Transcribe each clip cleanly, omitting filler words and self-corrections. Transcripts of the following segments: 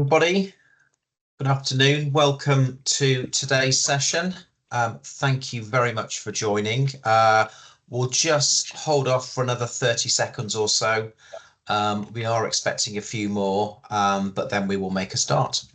Everybody, good afternoon. Welcome to today's session. Thank you very much for joining. We'll just hold off for another 30 seconds or so. We are expecting a few more, but then we will make a start.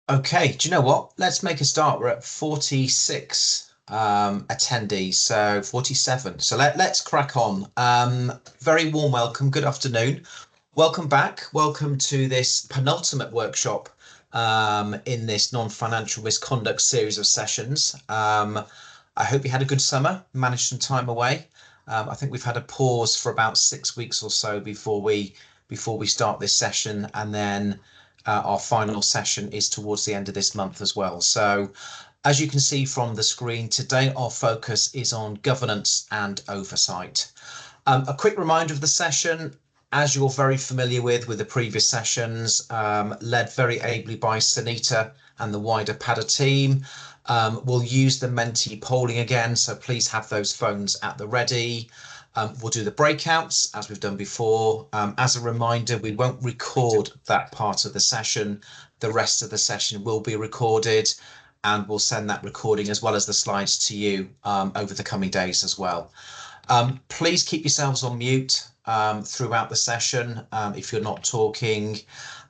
Okay, do you know what? Let's make a start. We're at 46 attendees, so 47. So let's crack on. Very warm welcome. Good afternoon. Welcome back. Welcome to this penultimate workshop in this non-financial misconduct series of sessions. I hope you had a good summer, managed some time away. I think we've had a pause for about 6 weeks or so before we start this session, and then our final session is towards the end of this month as well. So as you can see from the screen, today our focus is on governance and oversight. A quick reminder of the session, as you're very familiar with the previous sessions, led very ably by Sunita and the wider Padda team. We'll use the Menti polling again, so please have those phones at the ready. We'll do the breakouts as we've done before. As a reminder, we won't record that part of the session. The rest of the session will be recorded, and we'll send that recording as well as the slides to you over the coming days as well. Please keep yourselves on mute throughout the session if you're not talking.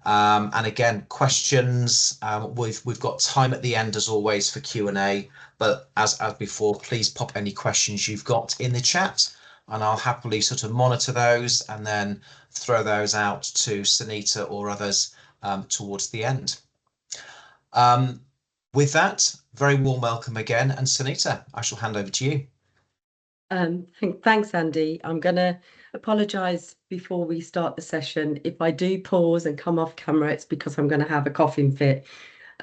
And again, questions, we've got time at the end as always for Q&A, but as before, please pop any questions you've got in the chat, and I'll happily sort of monitor those and then throw those out to Sunita or others towards the end. With that, very warm welcome again, and Sunita, I shall hand over to you. Thanks, Andy. I'm going to apologise before we start the session. If I do pause and come off camera, it's because I'm going to have a coughing fit.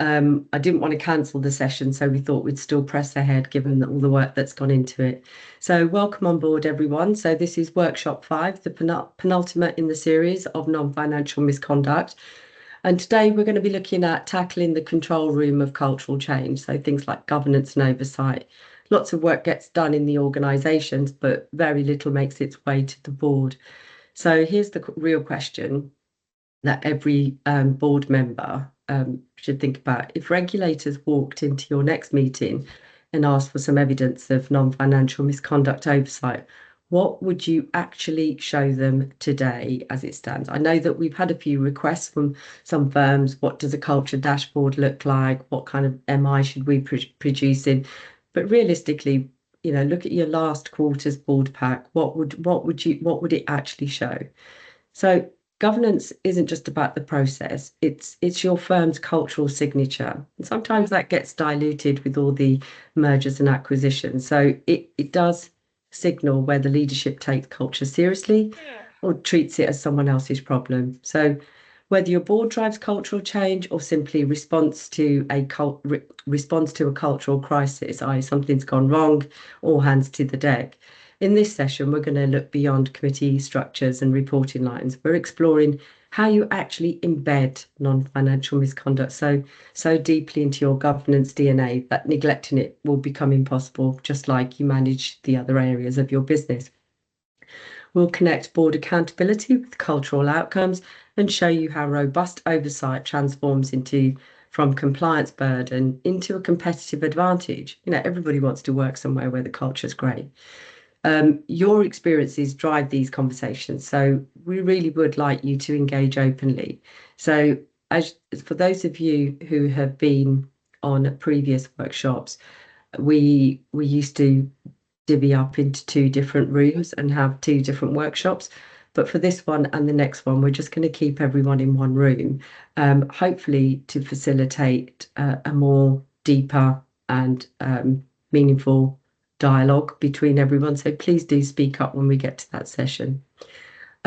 I didn't want to cancel the session, so we thought we'd still press ahead given all the work that's gone into it. So welcome on board, everyone. So this is workshop 5, the penultimate in the series of non-financial misconduct. And today we're going to be looking at tackling the control room of cultural change. So things like governance and oversight. Lots of work gets done in the organisations, but very little makes its way to the board. So here's the real question that every board member should think about. If regulators walked into your next meeting and asked for some evidence of non-financial misconduct oversight, what would you actually show them today as it stands? I know that we've had a few requests from some firms. What does a culture dashboard look like? What kind of MI should we produce in? But realistically, you know, look at your last quarter's board pack. What would it actually show? So governance isn't just about the process. It's your firm's cultural signature. And sometimes that gets diluted with all the mergers and acquisitions. So it does signal whether leadership takes culture seriously or treats it as someone else's problem. So whether your board drives cultural change or simply responds to a cultural crisis, i.e. something's gone wrong, all hands to the deck. In this session, we're going to look beyond committee structures and reporting lines. We're exploring how you actually embed non-financial misconduct so deeply into your governance DNA that neglecting it will become impossible, just like you manage the other areas of your business. We'll connect board accountability with cultural outcomes and show you how robust oversight transforms from compliance burden into a competitive advantage. You know, everybody wants to work somewhere where the culture's great. Your experiences drive these conversations, so we really would like you to engage openly. So for those of you who have been on previous workshops, we used to divvy up into 2 different rooms and have 2 different workshops. But for this one and the next one, we're just going to keep everyone in one room, hopefully to facilitate a more deeper and meaningful dialogue between everyone. So please do speak up when we get to that session.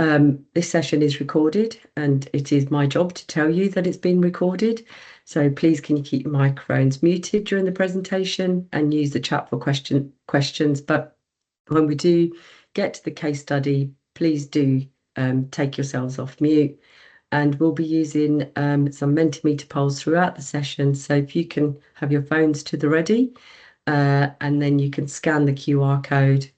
This session is recorded, and it is my job to tell you that it's been recorded. So please can you keep your microphones muted during the presentation and use the chat for questions. But when we do get to the case study, please do take yourselves off mute. And we'll be using some Mentimeter polls throughout the session. So if you can have your phones to the ready, and then you can scan the QR code.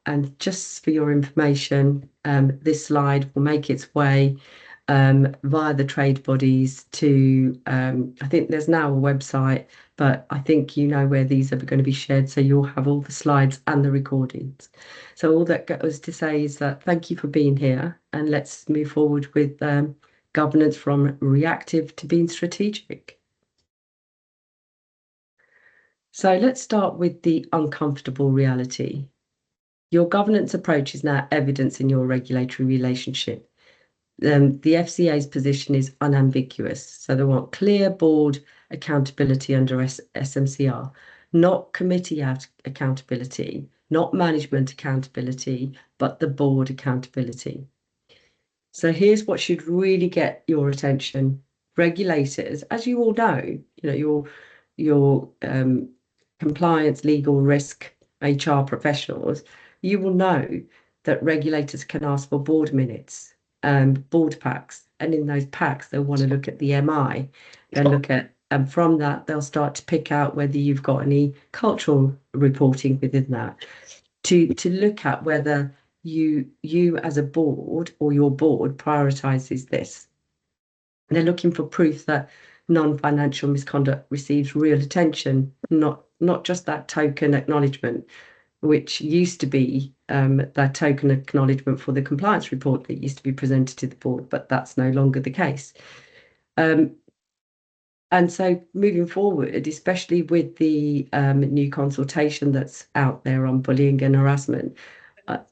And just for your information, this slide will make its way via the trade bodies to, I think there's now a website, but I think you know where these are going to be shared. So you'll have all the slides and the recordings. So all that goes to say is that thank you for being here, and let's move forward with governance from reactive to being strategic. So let's start with the uncomfortable reality. Your governance approach is now evidence in your regulatory relationship. The FCA's position is unambiguous. So they want clear board accountability under SMCR, not committee accountability, not management accountability, but the board accountability. So here's what should really get your attention. Regulators, as you all know, your compliance, legal, risk, HR professionals, you will know that regulators can ask for board minutes, board packs, and in those packs they'll want to look at the MI. They'll look at, and from that they'll start to pick out whether you've got any cultural reporting within that, to look at whether you as a board or your board prioritizes this. And they're looking for proof that non-financial misconduct receives real attention, not just that token acknowledgement, which used to be that token acknowledgement for the compliance report that used to be presented to the board, but that's no longer the case. And so moving forward, especially with the new consultation that's out there on bullying and harassment,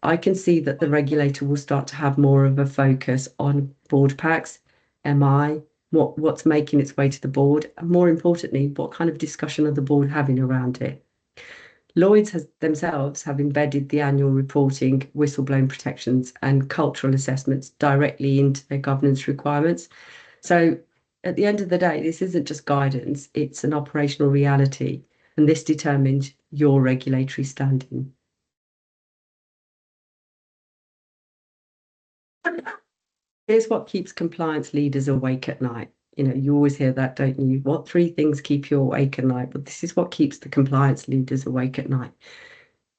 I can see that the regulator will start to have more of a focus on board packs, MI, what's making its way to the board, and more importantly, what kind of discussion are the board having around it. Lloyd's themselves have embedded the annual reporting, whistleblowing protections, and cultural assessments directly into their governance requirements. So at the end of the day, this isn't just guidance, it's an operational reality, and this determines your regulatory standing. Here's what keeps compliance leaders awake at night. You always hear that, don't you? What 3 things keep you awake at night? But this is what keeps the compliance leaders awake at night.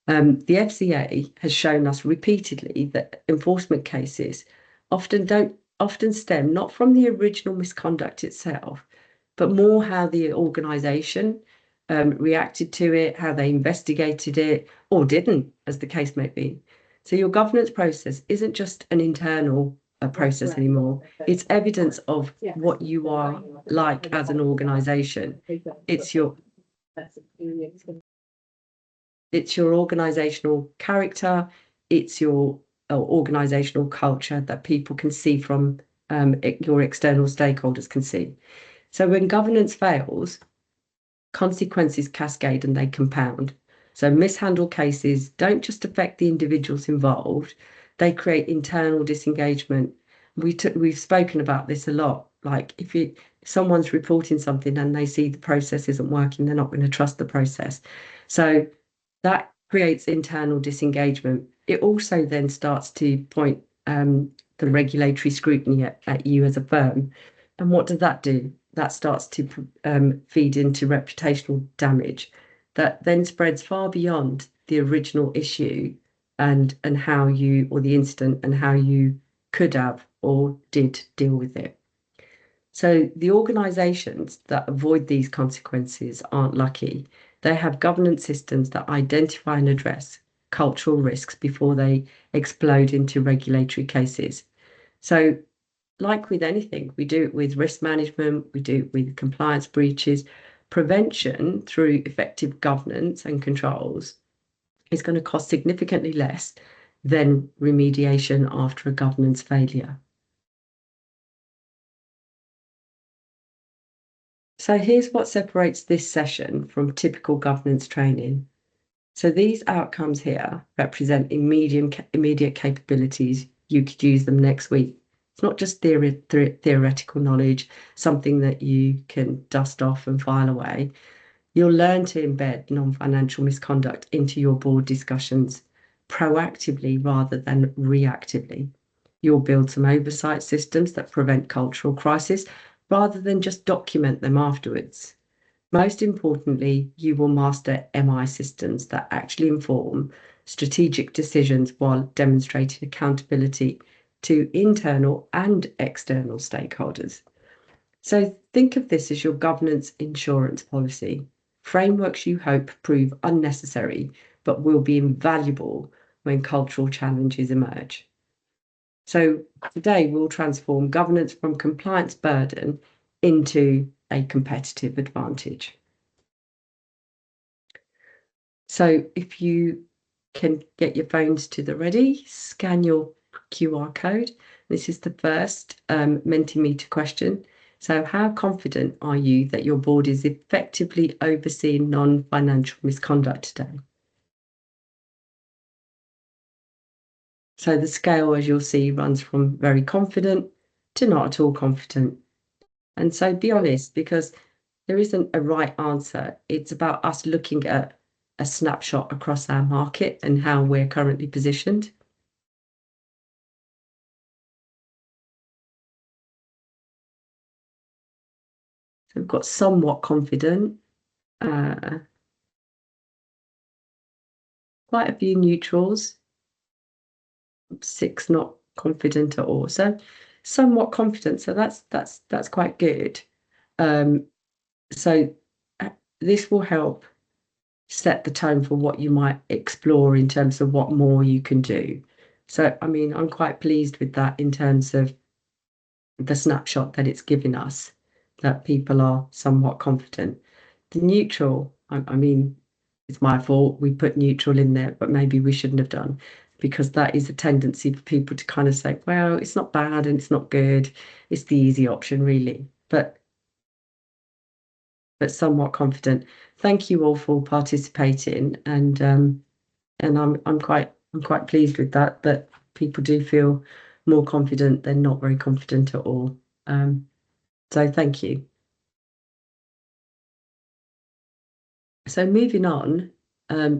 The FCA has shown us repeatedly that enforcement cases often stem not from the original misconduct itself, but more how the organisation reacted to it, how they investigated it, or didn't, as the case may be. So your governance process isn't just an internal process anymore. It's evidence of what you are like as an organisation. It's your organisational character. It's your organisational culture that people can see from your external stakeholders can see. So when governance fails, consequences cascade and they compound. So mishandled cases don't just affect the individuals involved, they create internal disengagement. We've spoken about this a lot. Like if someone's reporting something and they see the process isn't working, they're not going to trust the process. So that creates internal disengagement. It also then starts to point the regulatory scrutiny at you as a firm. And what does that do? That starts to feed into reputational damage that then spreads far beyond the original issue and how you, or the incident, and how you could have or did deal with it. So the organisations that avoid these consequences aren't lucky. They have governance systems that identify and address cultural risks before they explode into regulatory cases. So like with anything, we do it with risk management, we do it with compliance breaches. Prevention through effective governance and controls is going to cost significantly less than remediation after a governance failure. So here's what separates this session from typical governance training. So these outcomes here represent immediate capabilities you could use them next week. It's not just theoretical knowledge, something that you can dust off and file away. You'll learn to embed non-financial misconduct into your board discussions proactively rather than reactively. You'll build some oversight systems that prevent cultural crisis rather than just document them afterwards. Most importantly, you will master MI systems that actually inform strategic decisions while demonstrating accountability to internal and external stakeholders. So think of this as your governance insurance policy, frameworks you hope prove unnecessary but will be invaluable when cultural challenges emerge. So today we'll transform governance from compliance burden into a competitive advantage. So if you can get your phones to the ready, scan your QR code. This is the first Mentimeter question. So how confident are you that your board is effectively overseeing non-financial misconduct today? So the scale, as you'll see, runs from very confident to not at all confident. And so be honest, because there isn't a right answer. It's about us looking at a snapshot across our market and how we're currently positioned. So we've got somewhat confident, quite a few neutrals, 6 not confident at all. So somewhat confident. So that's quite good. So this will help set the tone for what you might explore in terms of what more you can do. So, I mean, I'm quite pleased with that in terms of the snapshot that it's given us, that people are somewhat confident. The neutral, I mean, it's my fault. We put neutral in there, but maybe we shouldn't have done, because that is a tendency for people to kind of say, well, it's not bad and it's not good. It's the easy option, really. But somewhat confident. Thank you all for participating, and I'm quite pleased with that. But people do feel more confident than not very confident at all. So thank you. So moving on,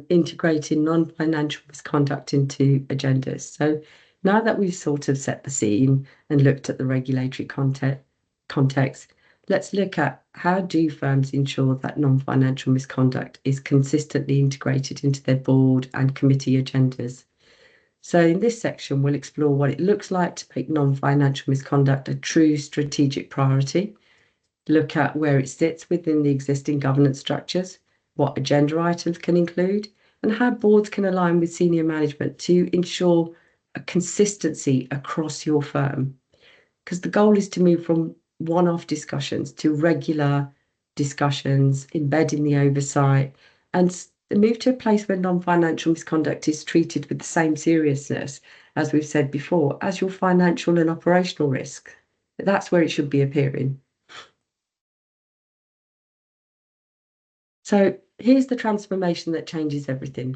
integrating non-financial misconduct into agendas. So now that we've sort of set the scene and looked at the regulatory context, let's look at how do firms ensure that non-financial misconduct is consistently integrated into their board and committee agendas. So in this section, we'll explore what it looks like to make non-financial misconduct a true strategic priority, look at where it sits within the existing governance structures, what agenda items can include, and how boards can align with senior management to ensure a consistency across your firm. Because the goal is to move from one-off discussions to regular discussions, embedding the oversight, and move to a place where non-financial misconduct is treated with the same seriousness, as we've said before, as your financial and operational risk. That's where it should be appearing. So here's the transformation that changes everything.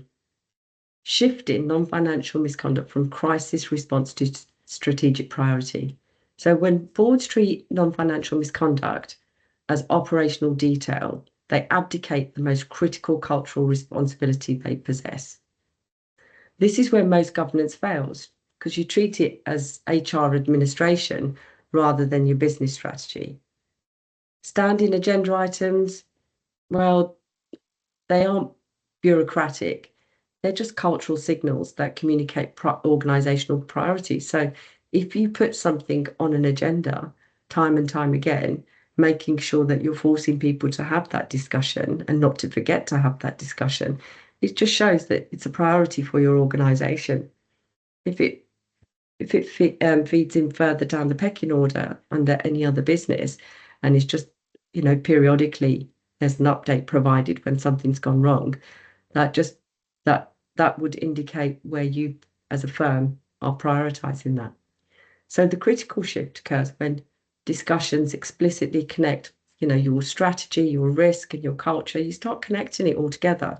Shifting non-financial misconduct from crisis response to strategic priority. So when boards treat non-financial misconduct as operational detail, they abdicate the most critical cultural responsibility they possess. This is where most governance fails, because you treat it as HR administration rather than your business strategy. Standing agenda items, well, they aren't bureaucratic. They're just cultural signals that communicate organizational priorities. So if you put something on an agenda time and time again, making sure that you're forcing people to have that discussion and not to forget to have that discussion, it just shows that it's a priority for your organization. If it feeds in further down the pecking order under any other business, and it's just, periodically there's an update provided when something's gone wrong, that would indicate where you as a firm are prioritizing that. So the critical shift occurs when discussions explicitly connect, your strategy, your risk, and your culture. You start connecting it all together.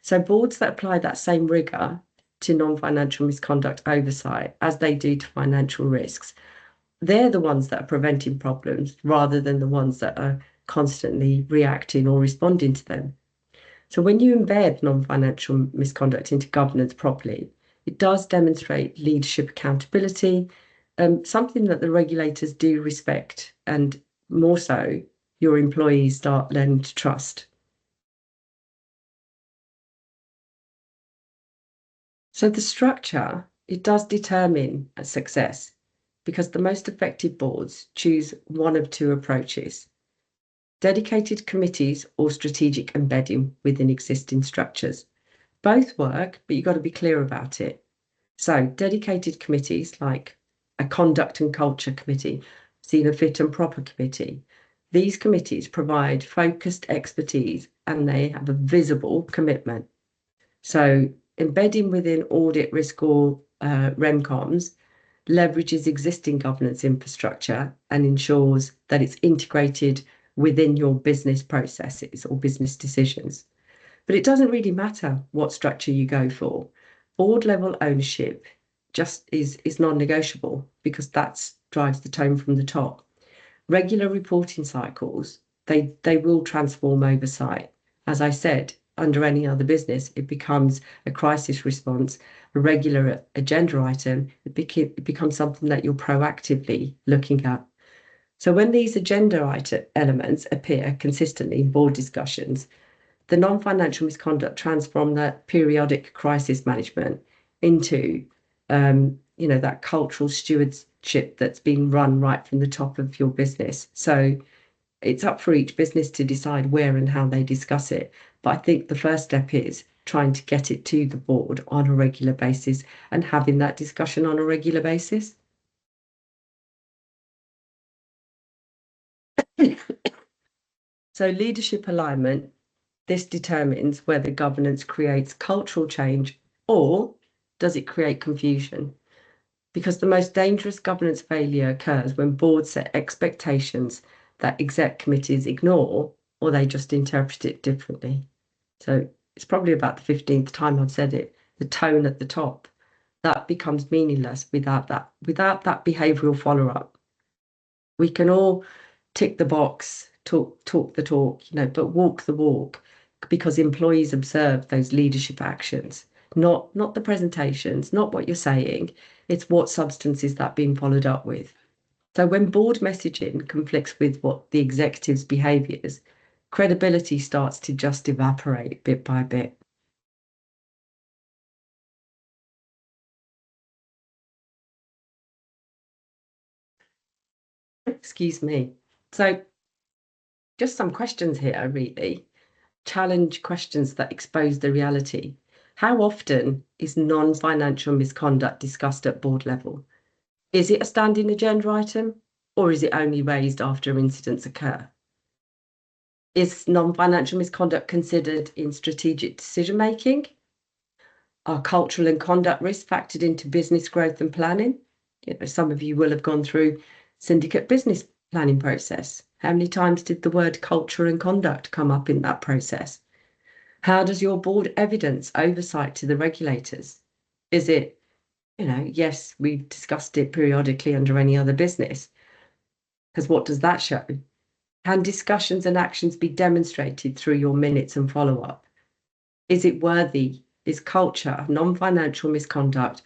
So boards that apply that same rigor to non-financial misconduct oversight as they do to financial risks, they're the ones that are preventing problems rather than the ones that are constantly reacting or responding to them. So when you embed non-financial misconduct into governance properly, it does demonstrate leadership accountability, something that the regulators do respect, and more so, your employees start learning to trust. So the structure, it does determine a success because the most effective boards choose one of two approaches: dedicated committees or strategic embedding within existing structures. Both work, but you've got to be clear about it. So dedicated committees like a conduct and culture committee, seen a fit and proper committee. These committees provide focused expertise and they have a visible commitment. So embedding within audit, risk, or REMCOMs leverages existing governance infrastructure and ensures that it's integrated within your business processes or business decisions. But it doesn't really matter what structure you go for. Board level ownership just is non-negotiable because that drives the tone from the top. Regular reporting cycles, they will transform oversight. As I said, under any other business, it becomes a crisis response, a regular agenda item. It becomes something that you're proactively looking at. So when these agenda item elements appear consistently in board discussions, the non-financial misconduct transform that periodic crisis management into, that cultural stewardship that's been run right from the top of your business. So it's up for each business to decide where and how they discuss it. But I think the first step is trying to get it to the board on a regular basis and having that discussion on a regular basis. So leadership alignment, this determines whether governance creates cultural change or does it create confusion? Because the most dangerous governance failure occurs when boards set expectations that exec committees ignore or they just interpret it differently. So it's probably about the 15th time I've said it, the tone at the top, that becomes meaningless without that behavioural follow-up. We can all tick the box, talk the talk, but walk the walk, because employees observe those leadership actions, not the presentations, not what you're saying. It's what substance is that being followed up with. So when board messaging conflicts with what the executive's behaviours, credibility starts to just evaporate bit by bit. Excuse me. So just some questions here, really. Challenge questions that expose the reality. How often is non-financial misconduct discussed at board level? Is it a standing agenda item, or is it only raised after incidents occur? Is non-financial misconduct considered in strategic decision-making? Are cultural and conduct risks factored into business growth and planning? Some of you will have gone through syndicate business planning process. How many times did the word culture and conduct come up in that process? How does your board evidence oversight to the regulators? Is it, yes, we've discussed it periodically under any other business, because what does that show? Can discussions and actions be demonstrated through your minutes and follow-up? Is it worthy? Is culture, non-financial misconduct,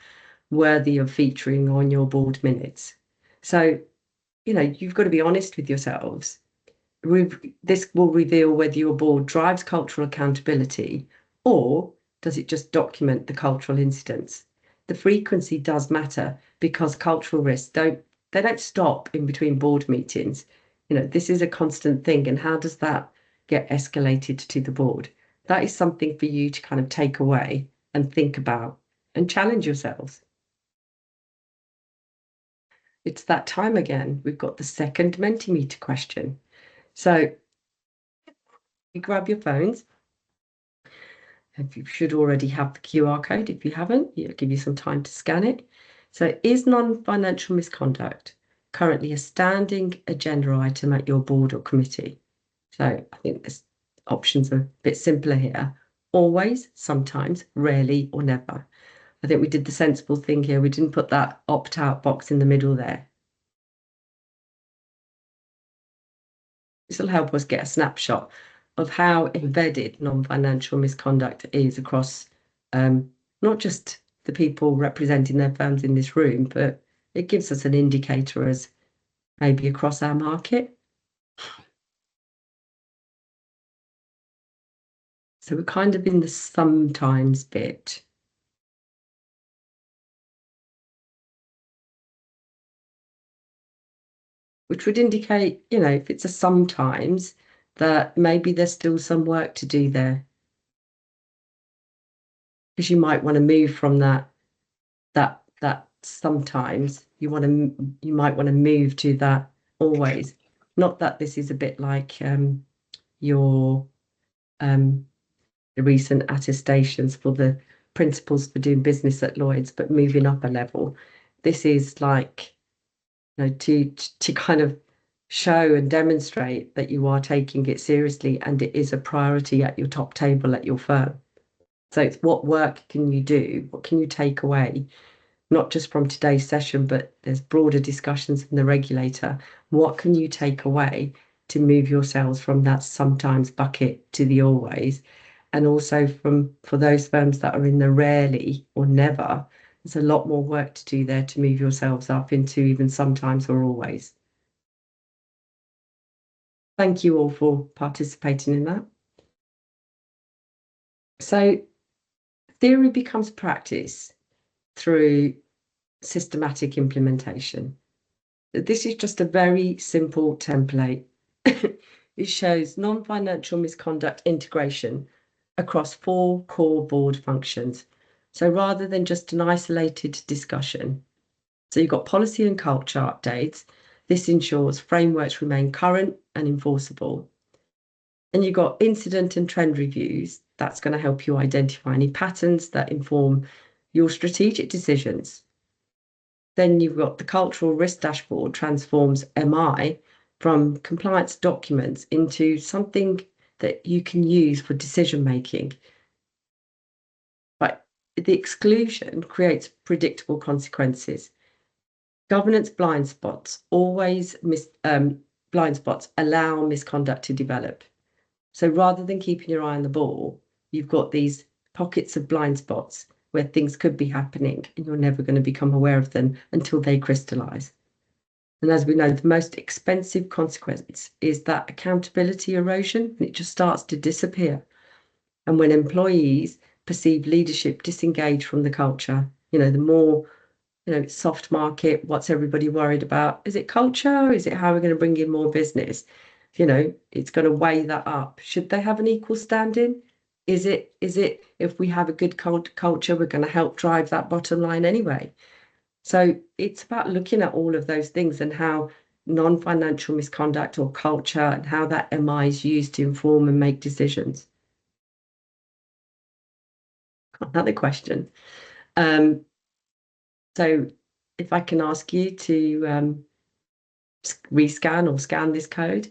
worthy of featuring on your board minutes? So, you've got to be honest with yourselves. This will reveal whether your board drives cultural accountability or does it just document the cultural incidents. The frequency does matter because cultural risks don't stop in between board meetings. This is a constant thing, and how does that get escalated to the board? That is something for you to kind of take away and think about and challenge yourselves. It's that time again. We've got the second Mentimeter question. So you grab your phones. You should already have the QR code. If you haven't, it'll give you some time to scan it. So is non-financial misconduct currently a standing agenda item at your board or committee? So I think the options are a bit simpler here. Always, sometimes, rarely, or never. I think we did the sensible thing here. We didn't put that opt-out box in the middle there. This will help us get a snapshot of how embedded non-financial misconduct is across not just the people representing their firms in this room, but it gives us an indicator as maybe across our market. So we're kind of in the sometimes bit. Which would indicate, if it's a sometimes, that maybe there's still some work to do there. Because you might want to move from that sometimes you might want to move to that always. Not that this is a bit like your the recent attestations for the principles for doing business at Lloyd's, but moving up a level. This is like, to kind of show and demonstrate that you are taking it seriously and it is a priority at your top table at your firm. So it's what work can you do? What can you take away? Not just from today's session, but there's broader discussions in the regulator. What can you take away to move yourselves from that sometimes bucket to the always? And also for those firms that are in the rarely or never, there's a lot more work to do there to move yourselves up into even sometimes or always. Thank you all for participating in that. So theory becomes practice through systematic implementation. This is just a very simple template. It shows non-financial misconduct integration across 4 core board functions. So rather than just an isolated discussion, so you've got policy and culture updates. This ensures frameworks remain current and enforceable. And you've got incident and trend reviews. That's going to help you identify any patterns that inform your strategic decisions. Then you've got the cultural risk dashboard transforms MI from compliance documents into something that you can use for decision making. But the exclusion creates predictable consequences. Governance blind spots blind spots allow misconduct to develop. So rather than keeping your eye on the ball, you've got these pockets of blind spots where things could be happening and you're never going to become aware of them until they crystallize. And as we know, the most expensive consequence is that accountability erosion, and it just starts to disappear. And when employees perceive leadership disengaged from the culture, the more, soft market, what's everybody worried about? Is it culture? Is it how we're going to bring in more business? It's going to weigh that up. Should they have an equal standing? Is it if we have a good culture, we're going to help drive that bottom line anyway? So it's about looking at all of those things and how non-financial misconduct or culture and how that MI is used to inform and make decisions. Another question. So if I can ask you to rescan or scan this code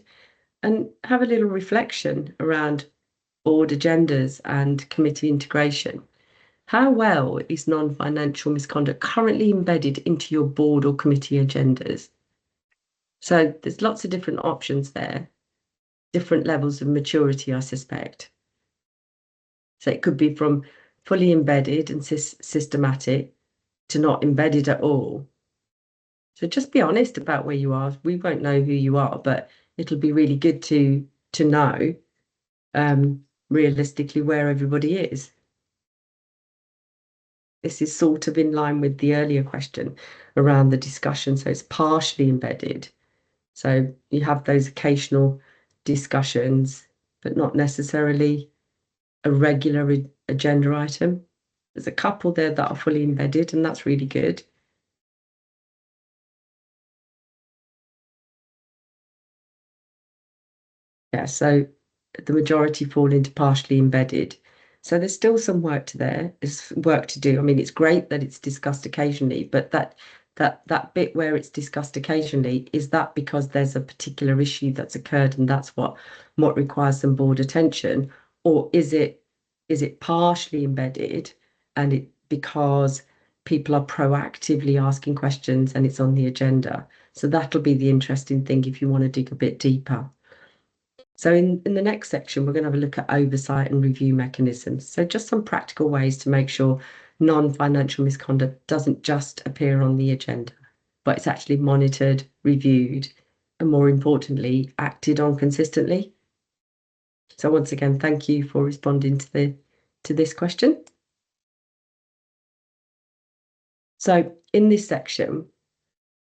and have a little reflection around board agendas and committee integration. How well is non-financial misconduct currently embedded into your board or committee agendas? So there's lots of different options there, different levels of maturity, I suspect. So it could be from fully embedded and systematic to not embedded at all. So just be honest about where you are. We won't know who you are, but it'll be really good to know realistically where everybody is. This is sort of in line with the earlier question around the discussion. So it's partially embedded. So you have those occasional discussions, but not necessarily a regular agenda item. There's a couple there that are fully embedded, and that's really good. Yeah, so the majority fall into partially embedded. So there's still some work to do. I mean, it's great that it's discussed occasionally, but that bit where it's discussed occasionally, is that because there's a particular issue that's occurred and that's what requires some board attention, or is it partially embedded and because people are proactively asking questions and it's on the agenda. So that'll be the interesting thing if you want to dig a bit deeper. So in the next section, we're going to have a look at oversight and review mechanisms. So just some practical ways to make sure non-financial misconduct doesn't just appear on the agenda, but it's actually monitored, reviewed, and more importantly, acted on consistently. So once again, thank you for responding to this question. So in this section,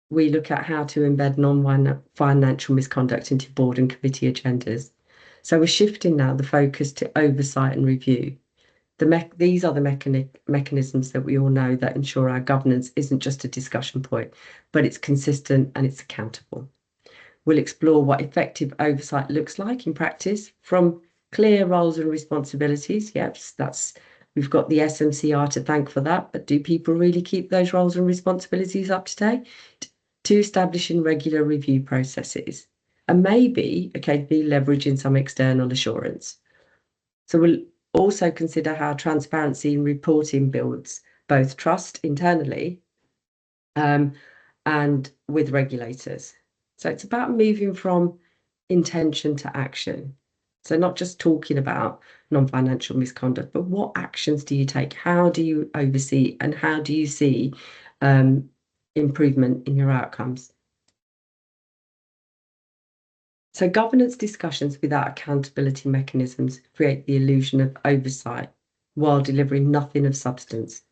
we look at how to embed non-financial misconduct into board and committee agendas. So we're shifting now the focus to oversight and review. These are the mechanisms that we all know that ensure our governance isn't just a discussion point, but it's consistent and it's accountable. We'll explore what effective oversight looks like in practice, from clear roles and responsibilities. Yes, we've got the SMCR to thank for that, but do people really keep those roles and responsibilities up to date? To establishing regular review processes, and maybe occasionally leveraging some external assurance. So we'll also consider how transparency in reporting builds both trust internally and with regulators. So it's about moving from intention to action. So not just talking about non-financial misconduct, but what actions do you take? How do you oversee, and how do you see improvement in your outcomes? So governance discussions without accountability mechanisms create the illusion of oversight while delivering nothing of substance.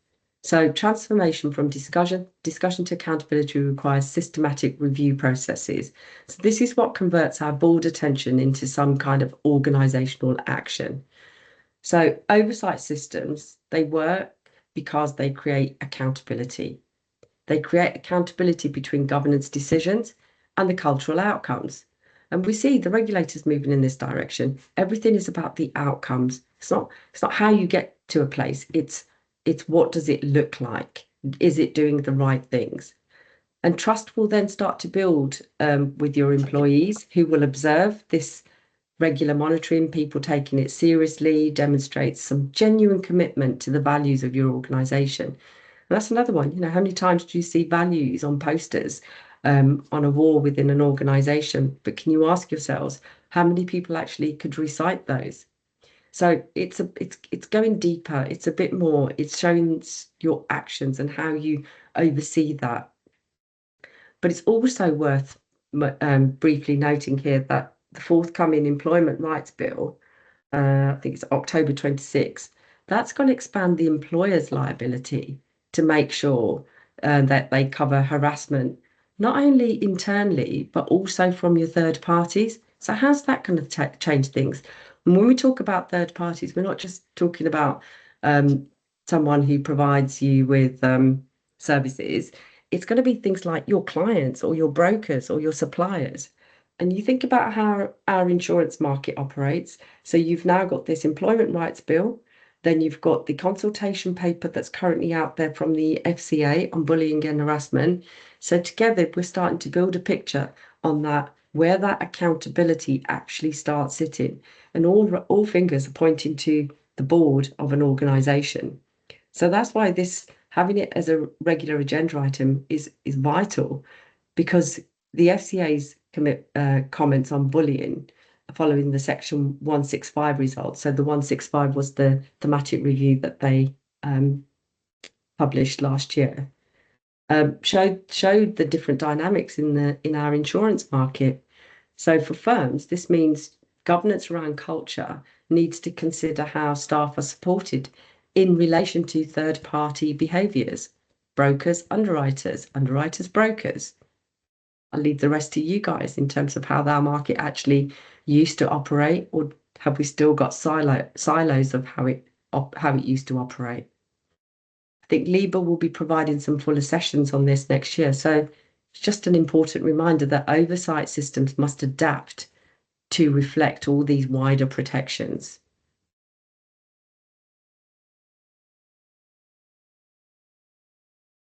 So transformation from discussion to accountability requires systematic review processes. So this is what converts our board attention into some kind of organizational action. So oversight systems, they work because they create accountability. They create accountability between governance decisions and the cultural outcomes. And we see the regulators moving in this direction. Everything is about the outcomes. It's not how you get to a place. It's what does it look like? Is it doing the right things? And trust will then start to build with your employees, who will observe this regular monitoring, people taking it seriously, demonstrates some genuine commitment to the values of your organization. And that's another one. How many times do you see values on posters on a wall within an organization? But can you ask yourselves how many people actually could recite those? So it's going deeper. It's a bit more. It's showing your actions and how you oversee that. But it's also worth briefly noting here that the forthcoming Employment Rights Bill, I think it's October 26th, that's going to expand the employer's liability to make sure that they cover harassment, not only internally, but also from your third parties. So how's that going to change things? And when we talk about third parties, we're not just talking about someone who provides you with services. It's going to be things like your clients or your brokers or your suppliers. And you think about how our insurance market operates. So you've now got this employment rights bill, then you've got the consultation paper that's currently out there from the FCA on bullying and harassment. So together we're starting to build a picture on that, where that accountability actually starts sitting. And all fingers are pointing to the board of an organisation. So that's why having it as a regular agenda item is vital, because the FCA's comments on bullying following the Section 165 results. So the 165 was the thematic review that they published last year. Showed the different dynamics in our insurance market. So for firms, this means governance around culture needs to consider how staff are supported in relation to third-party behaviours, brokers, underwriters, brokers. I'll leave the rest to you guys in terms of how that market actually used to operate, or have we still got silos of how it used to operate. I think LIBA will be providing some fuller sessions on this next year. So it's just an important reminder that oversight systems must adapt to reflect all these wider protections.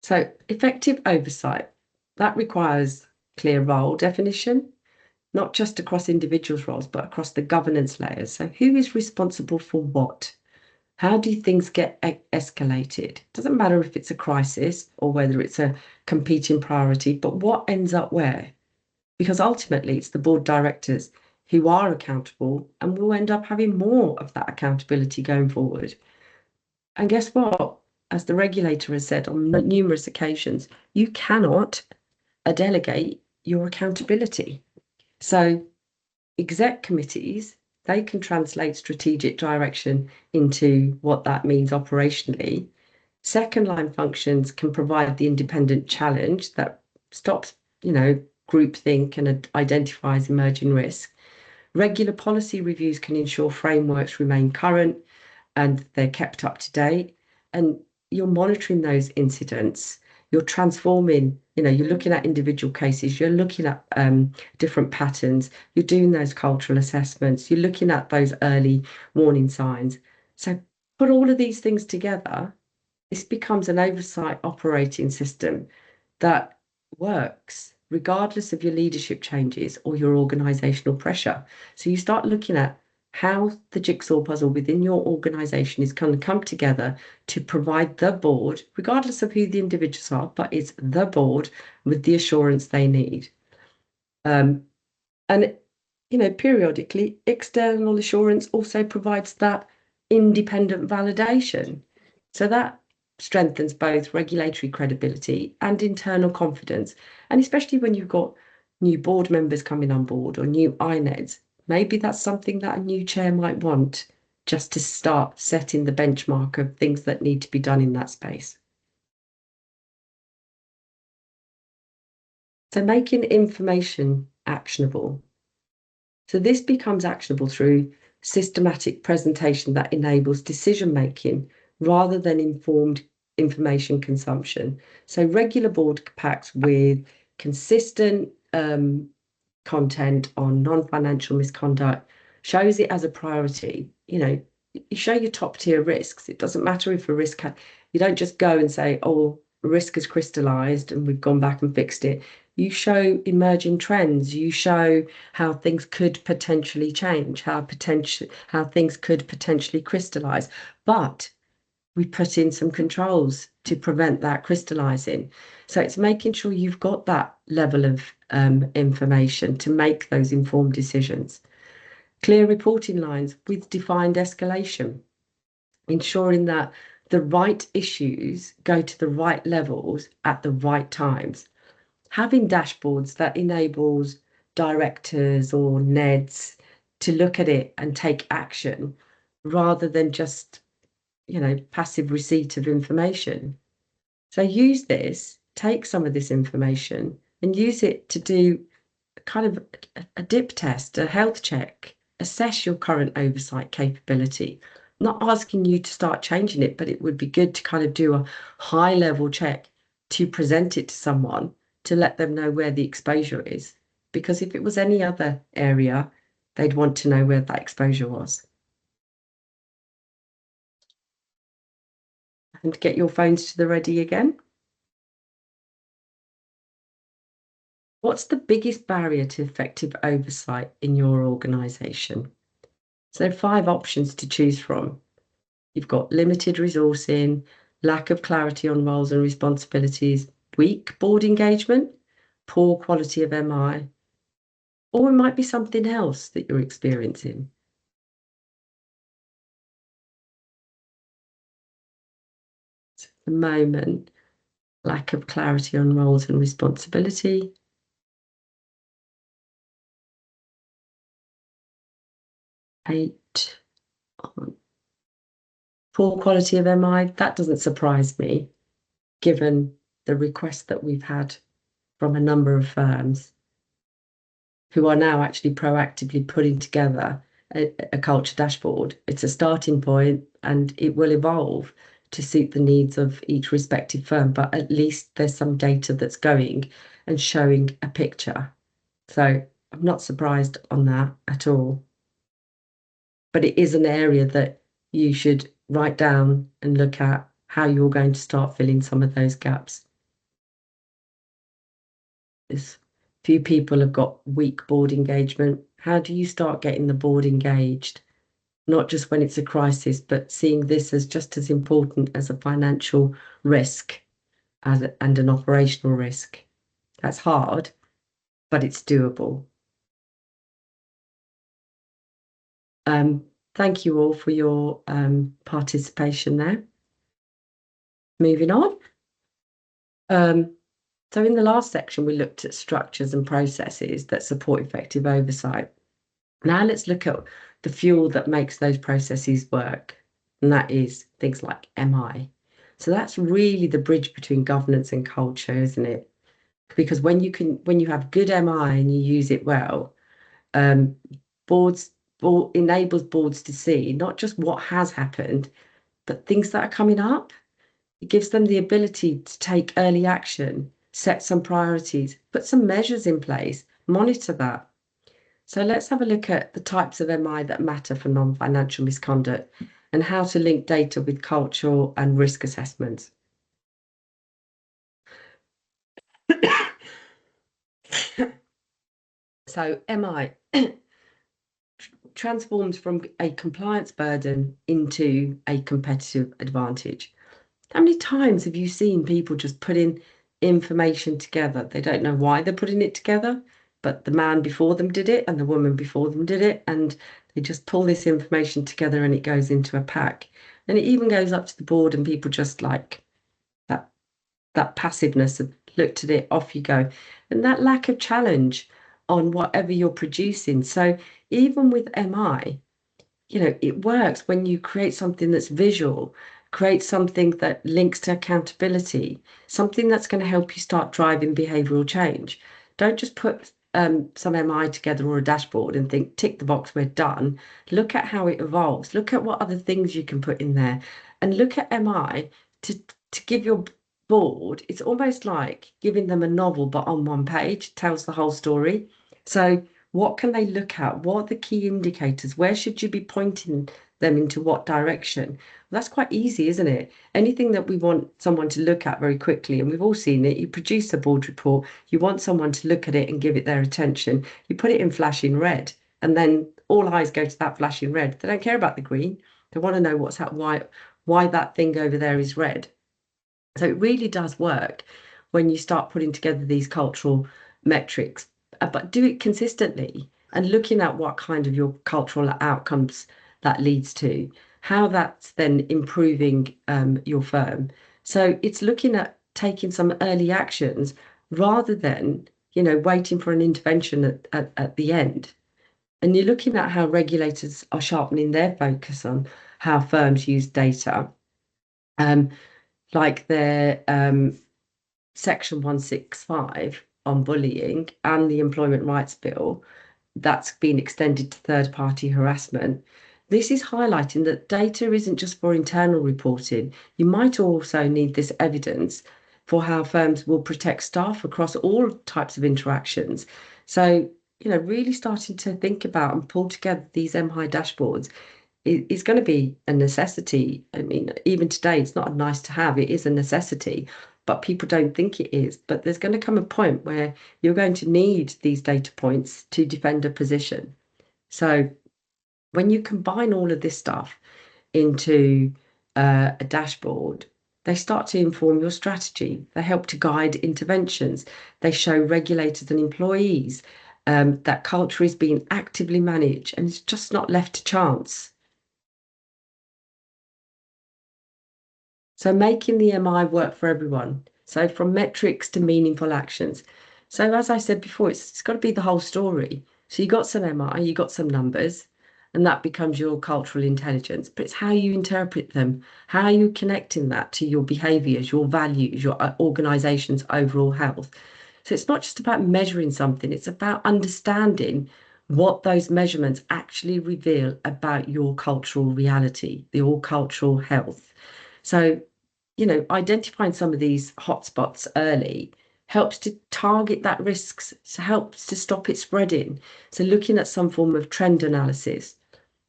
So effective oversight, that requires clear role definition, not just across individuals' roles, but across the governance layers. So who is responsible for what? How do things get escalated? It doesn't matter if it's a crisis or whether it's a competing priority, but what ends up where? Because ultimately it's the board directors who are accountable and will end up having more of that accountability going forward. And guess what? As the regulator has said on numerous occasions, you cannot delegate your accountability. So exec committees, they can translate strategic direction into what that means operationally. Second line functions can provide the independent challenge that stops, groupthink and identifies emerging risks. Regular policy reviews can ensure frameworks remain current and they're kept up to date. And you're monitoring those incidents. You're transforming, you're looking at individual cases, you're looking at different patterns, you're doing those cultural assessments, you're looking at those early warning signs. So put all of these things together, this becomes an oversight operating system that works regardless of your leadership changes or your organizational pressure. So you start looking at how the jigsaw puzzle within your organization is going to come together to provide the board, regardless of who the individuals are, but it's the board with the assurance they need. And periodically, external assurance also provides that independent validation. So that strengthens both regulatory credibility and internal confidence. And especially when you've got new board members coming on board or new INEDs, maybe that's something that a new chair might want just to start setting the benchmark of things that need to be done in that space. So making information actionable. So this becomes actionable through systematic presentation that enables decision making rather than informed information consumption. So regular board packs with consistent content on non-financial misconduct shows it as a priority. You show your top tier risks. It doesn't matter if a risk, you don't just go and say, oh, risk has crystallized and we've gone back and fixed it. You show emerging trends. You show how things could potentially change, how things could potentially crystallize. But we put in some controls to prevent that crystallizing. So it's making sure you've got that level of information to make those informed decisions. Clear reporting lines with defined escalation, ensuring that the right issues go to the right levels at the right times. Having dashboards that enables directors or NEDs to look at it and take action rather than just passive receipt of information. So use this, take some of this information and use it to do kind of a dip test, a health check, assess your current oversight capability. Not asking you to start changing it, but it would be good to kind of do a high level check to present it to someone to let them know where the exposure is. Because if it was any other area, they'd want to know where that exposure was. And get your phones to the ready again. What's the biggest barrier to effective oversight in your organisation? So there are 5 options to choose from. You've got limited resourcing, lack of clarity on roles and responsibilities, weak board engagement, poor quality of MI, or it might be something else that you're experiencing. So at the moment, lack of clarity on roles and responsibility. Eight. Poor quality of MI, that doesn't surprise me, given the request that we've had from a number of firms who are now actually proactively putting together a culture dashboard. It's a starting point and it will evolve to suit the needs of each respective firm, but at least there's some data that's going and showing a picture. So I'm not surprised on that at all. But it is an area that you should write down and look at how you're going to start filling some of those gaps. There's few people have got weak board engagement. How do you start getting the board engaged? not just when it's a crisis, but seeing this as just as important as a financial risk and an operational risk. That's hard, but it's doable. Thank you all for your participation there. Moving on. So in the last section, we looked at structures and processes that support effective oversight. Now let's look at the fuel that makes those processes work, and that is things like MI. So that's really the bridge between governance and culture, isn't it? Because when you have good MI and you use it well, um, enables boards to see not just what has happened, but things that are coming up. It gives them the ability to take early action, set some priorities, put some measures in place, monitor that. So let's have a look at the types of MI that matter for non-financial misconduct and how to link data with cultural and risk assessments. So MI transforms from a compliance burden into a competitive advantage. How many times have you seen people just putting information together? They don't know why they're putting it together, but the man before them did it and the woman before them did it, and they just pull this information together and it goes into a pack. And it even goes up to the board and people just like that passiveness of looked at it, off you go. And that lack of challenge on whatever you're producing. So even with MI, it works when you create something that's visual, create something that links to accountability, something that's going to help you start driving behavioral change. Don't just put some MI together or a dashboard and think, tick the box, we're done. Look at how it evolves. Look at what other things you can put in there, and look at MI to give your board. It's almost like giving them a novel, but on one page, tells the whole story. So what can they look at? What are the key indicators? Where should you be pointing them into what direction? Well, that's quite easy, isn't it? Anything that we want someone to look at very quickly, and we've all seen it, you produce a board report, you want someone to look at it and give it their attention, you put it in flashing red, and then all eyes go to that flashing red. They don't care about the green. They want to know why that thing over there is red. So it really does work when you start putting together these cultural metrics, but do it consistently and looking at what kind of your cultural outcomes that leads to, how that's then improving your firm. So it's looking at taking some early actions rather than, waiting for an intervention at the end. And you're looking at how regulators are sharpening their focus on how firms use data. Like their Section 165 on bullying and the Employment Rights Bill that's been extended to third-party harassment. This is highlighting that data isn't just for internal reporting. You might also need this evidence for how firms will protect staff across all types of interactions. So, really starting to think about and pull together these MI dashboards is going to be a necessity. I mean, even today, it's not a nice to have, it is a necessity, but people don't think it is. But there's going to come a point where you're going to need these data points to defend a position. So when you combine all of this stuff into a dashboard, they start to inform your strategy. They help to guide interventions. They show regulators and employees that culture is being actively managed and it's just not left to chance. So making the MI work for everyone. So from metrics to meaningful actions. So as I said before, it's got to be the whole story. So you got some MI, you got some numbers, and that becomes your cultural intelligence. But it's how you interpret them, how are you connecting that to your behaviors, your values, your organization's overall health. So it's not just about measuring something, it's about understanding what those measurements actually reveal about your cultural reality, your cultural health. So identifying some of these hotspots early helps to target that risks, so helps to stop it spreading. So looking at some form of trend analysis.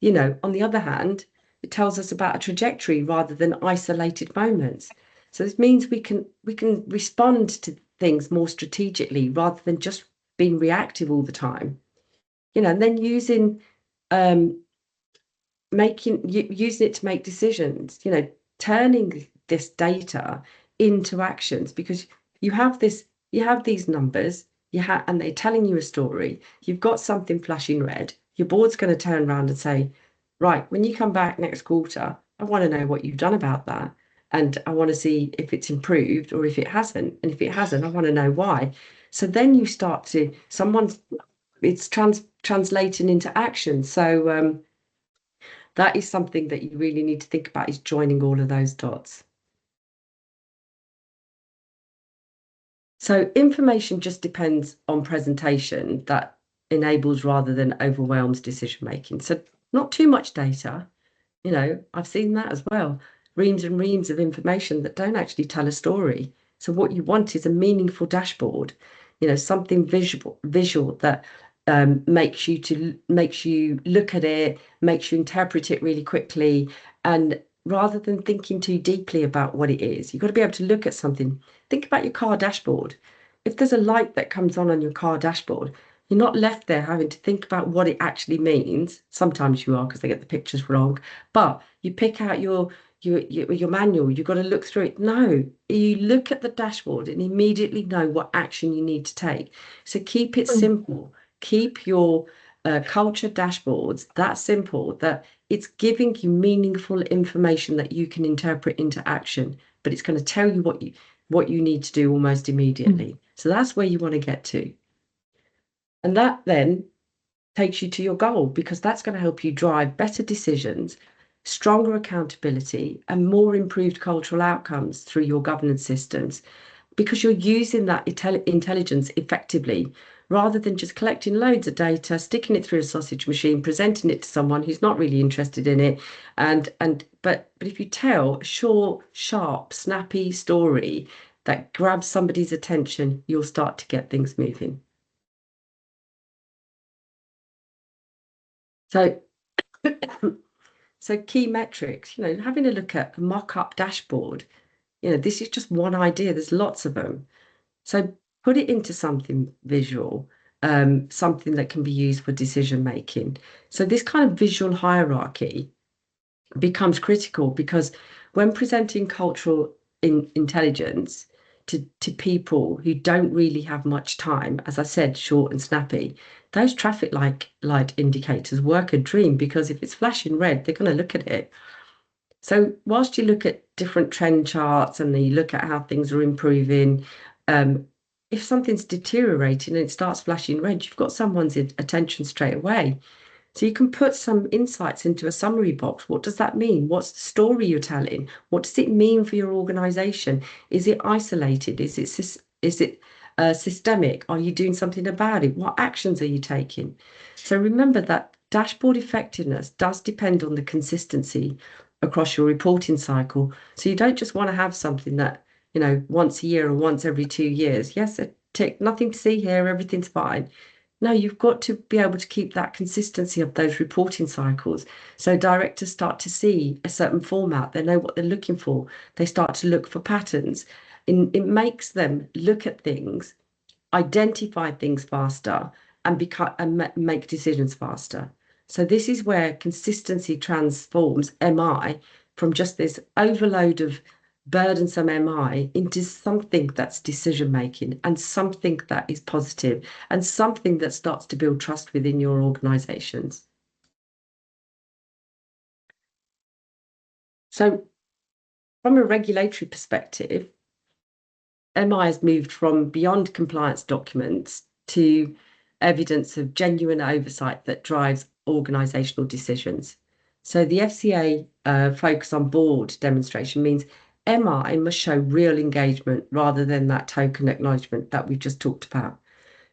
On the other hand, it tells us about a trajectory rather than isolated moments. So this means we can respond to things more strategically rather than just being reactive all the time. And then using using it to make decisions, turning this data into actions, because you have these numbers, and they're telling you a story. You've got something flashing red. Your board's going to turn around and say, right, when you come back next quarter, I want to know what you've done about that. And I want to see if it's improved or if it hasn't. And if it hasn't, I want to know why. So then you start to, it's translating into action. So that is something that you really need to think about, is joining all of those dots. So information just depends on presentation that enables rather than overwhelms decision making. So not too much data, I've seen that as well. Reams and reams of information that don't actually tell a story. So what you want is a meaningful dashboard, something visual that makes you look at it, makes you interpret it really quickly, and rather than thinking too deeply about what it is, you've got to be able to look at something. Think about your car dashboard. If there's a light that comes on your car dashboard, you're not left there having to think about what it actually means. Sometimes you are, because they get the pictures wrong, but you pick out your manual, you've got to look through it. No, you look at the dashboard and immediately know what action you need to take. So keep it simple. Keep your culture dashboards that simple that it's giving you meaningful information that you can interpret into action, but it's going to tell you what you need to do almost immediately. So that's where you want to get to. And that then takes you to your goal, because that's going to help you drive better decisions, stronger accountability, and more improved cultural outcomes through your governance systems, because you're using that intelligence effectively, rather than just collecting loads of data, sticking it through a sausage machine, presenting it to someone who's not really interested in it. But if you tell a short, sharp, snappy story that grabs somebody's attention, you'll start to get things moving. So So key metrics, having a look at a mock-up dashboard, this is just one idea. There's lots of them. So put it into something visual, something that can be used for decision making. So this kind of visual hierarchy becomes critical, because when presenting cultural intelligence to people who don't really have much time, as I said, short and snappy, those traffic light indicators work a dream, because if it's flashing red, they're going to look at it. So whilst you look at different trend charts and then you look at how things are improving, if something's deteriorating and it starts flashing red, you've got someone's attention straight away. So you can put some insights into a summary box. What does that mean? What's the story you're telling? What does it mean for your organization? Is it isolated? Is it systemic? Are you doing something about it? What actions are you taking? So remember that dashboard effectiveness does depend on the consistency across your reporting cycle. So you don't just want to have something that, once a year or once every 2 years. Yes, a tick, nothing to see here, everything's fine. No, you've got to be able to keep that consistency of those reporting cycles. So directors start to see a certain format, they know what they're looking for, they start to look for patterns. It makes them look at things, identify things faster, and make decisions faster. So this is where consistency transforms MI from just this overload of burdensome MI into something that's decision making, and something that is positive, and something that starts to build trust within your organizations. So from a regulatory perspective, MI has moved from beyond compliance documents to evidence of genuine oversight that drives organizational decisions. So the FCA focus on board demonstration means MI must show real engagement rather than that token acknowledgement that we've just talked about.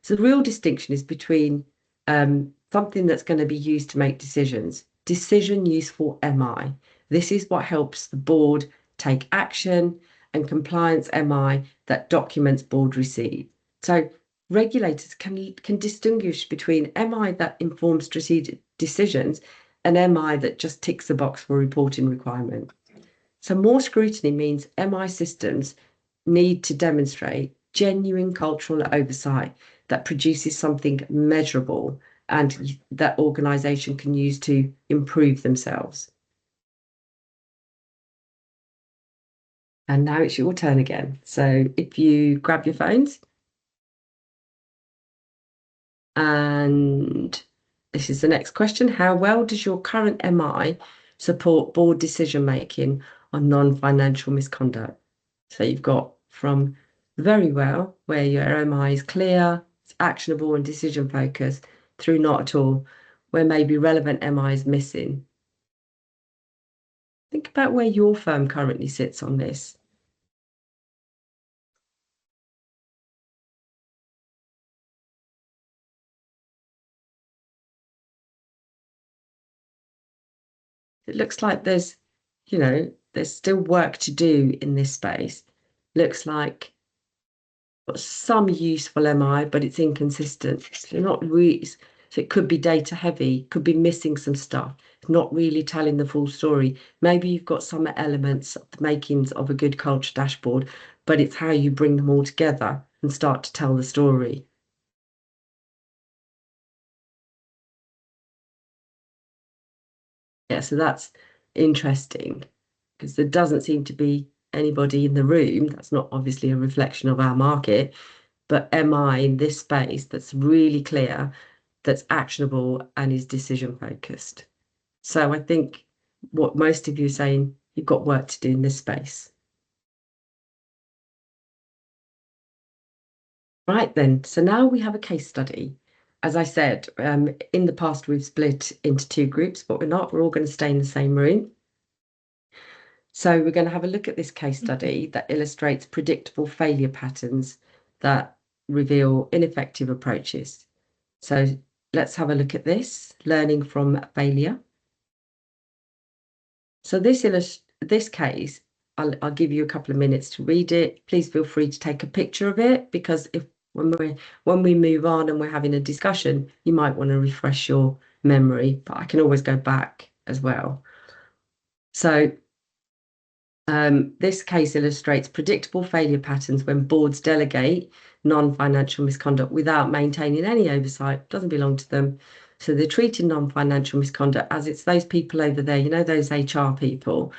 So the real distinction is between something that's going to be used to make decisions, decision useful MI. This is what helps the board take action, and compliance MI that documents board receive. So regulators can distinguish between MI that informs strategic decisions and MI that just ticks the box for reporting requirement. So more scrutiny means MI systems need to demonstrate genuine cultural oversight that produces something measurable and that organization can use to improve themselves. And now it's your turn again. So if you grab your phones, and this is the next question. How well does your current MI support board decision making on non-financial misconduct? So you've got from very well, where your MI is clear, it's actionable and decision focused, through not at all, where maybe relevant MI is missing. Think about where your firm currently sits on this. It looks like there's still work to do in this space. Looks like got some useful MI, but it's inconsistent. So not really, so it could be data heavy, could be missing some stuff, not really telling the full story. Maybe you've got some elements of the makings of a good culture dashboard, but it's how you bring them all together and start to tell the story. Yeah, so that's interesting because there doesn't seem to be anybody in the room. That's not obviously a reflection of our market, but MI in this space that's really clear, that's actionable and is decision focused. So I think what most of you are saying, you've got work to do in this space. Right then, so now we have a case study. As I said, in the past we've split into two groups, but we're not. We're all going to stay in the same room. So we're going to have a look at this case study that illustrates predictable failure patterns that reveal ineffective approaches. So let's have a look at this, learning from failure. So this case, I'll give you a couple of minutes to read it. Please feel free to take a picture of it, because when we move on and we're having a discussion, you might want to refresh your memory, but I can always go back as well. So this case illustrates predictable failure patterns when boards delegate non-financial misconduct without maintaining any oversight. Doesn't belong to them. So they're treating non-financial misconduct as it's those people over there, those HR people,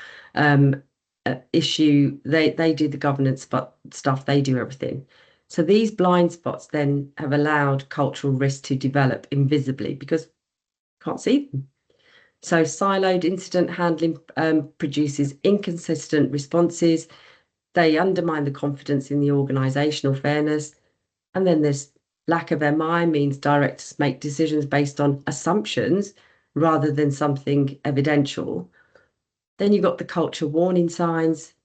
issue, they do the governance stuff, they do everything. So these blind spots then have allowed cultural risk to develop invisibly because you can't see them. So siloed incident handling produces inconsistent responses. They undermine the confidence in the organisational fairness. And then there's lack of MI means directors make decisions based on assumptions rather than something evidential. Then you've got the culture warning signs,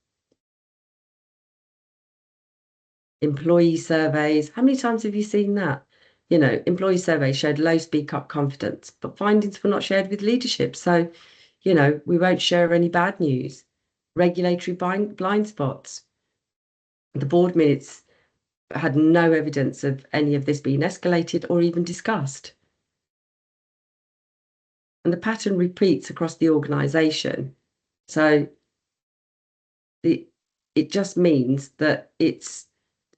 employee surveys. How many times have you seen that? Employee surveys showed low speak up confidence, but findings were not shared with leadership. So, we won't share any bad news. Regulatory blind spots. The board minutes had no evidence of any of this being escalated or even discussed. And the pattern repeats across the organisation. So it just means that it's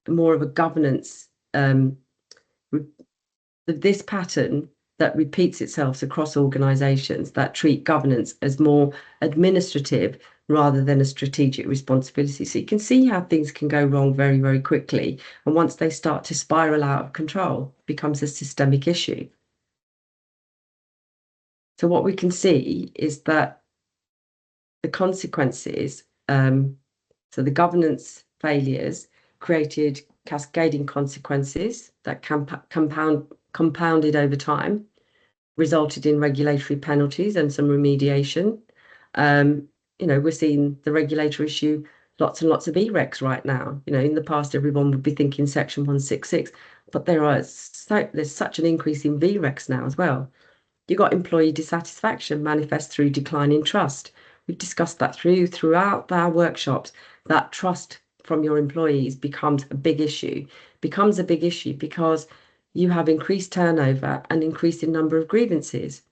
more of a governance, this pattern that repeats itself across organisations that treat governance as more administrative rather than a strategic responsibility. So you can see how things can go wrong very, very quickly. And once they start to spiral out of control, it becomes a systemic issue. So what we can see is that the consequences, so the governance failures created cascading consequences that compounded over time, resulted in regulatory penalties and some remediation. We're seeing the regulator issue lots and lots of ERECs right now. In the past, everyone would be thinking Section 166, but there's such an increase in VRECs now as well. You've got employee dissatisfaction manifest through declining trust. We've discussed that throughout our workshops. That trust from your employees becomes a big issue. Becomes a big issue because you have increased turnover and increasing number of grievances.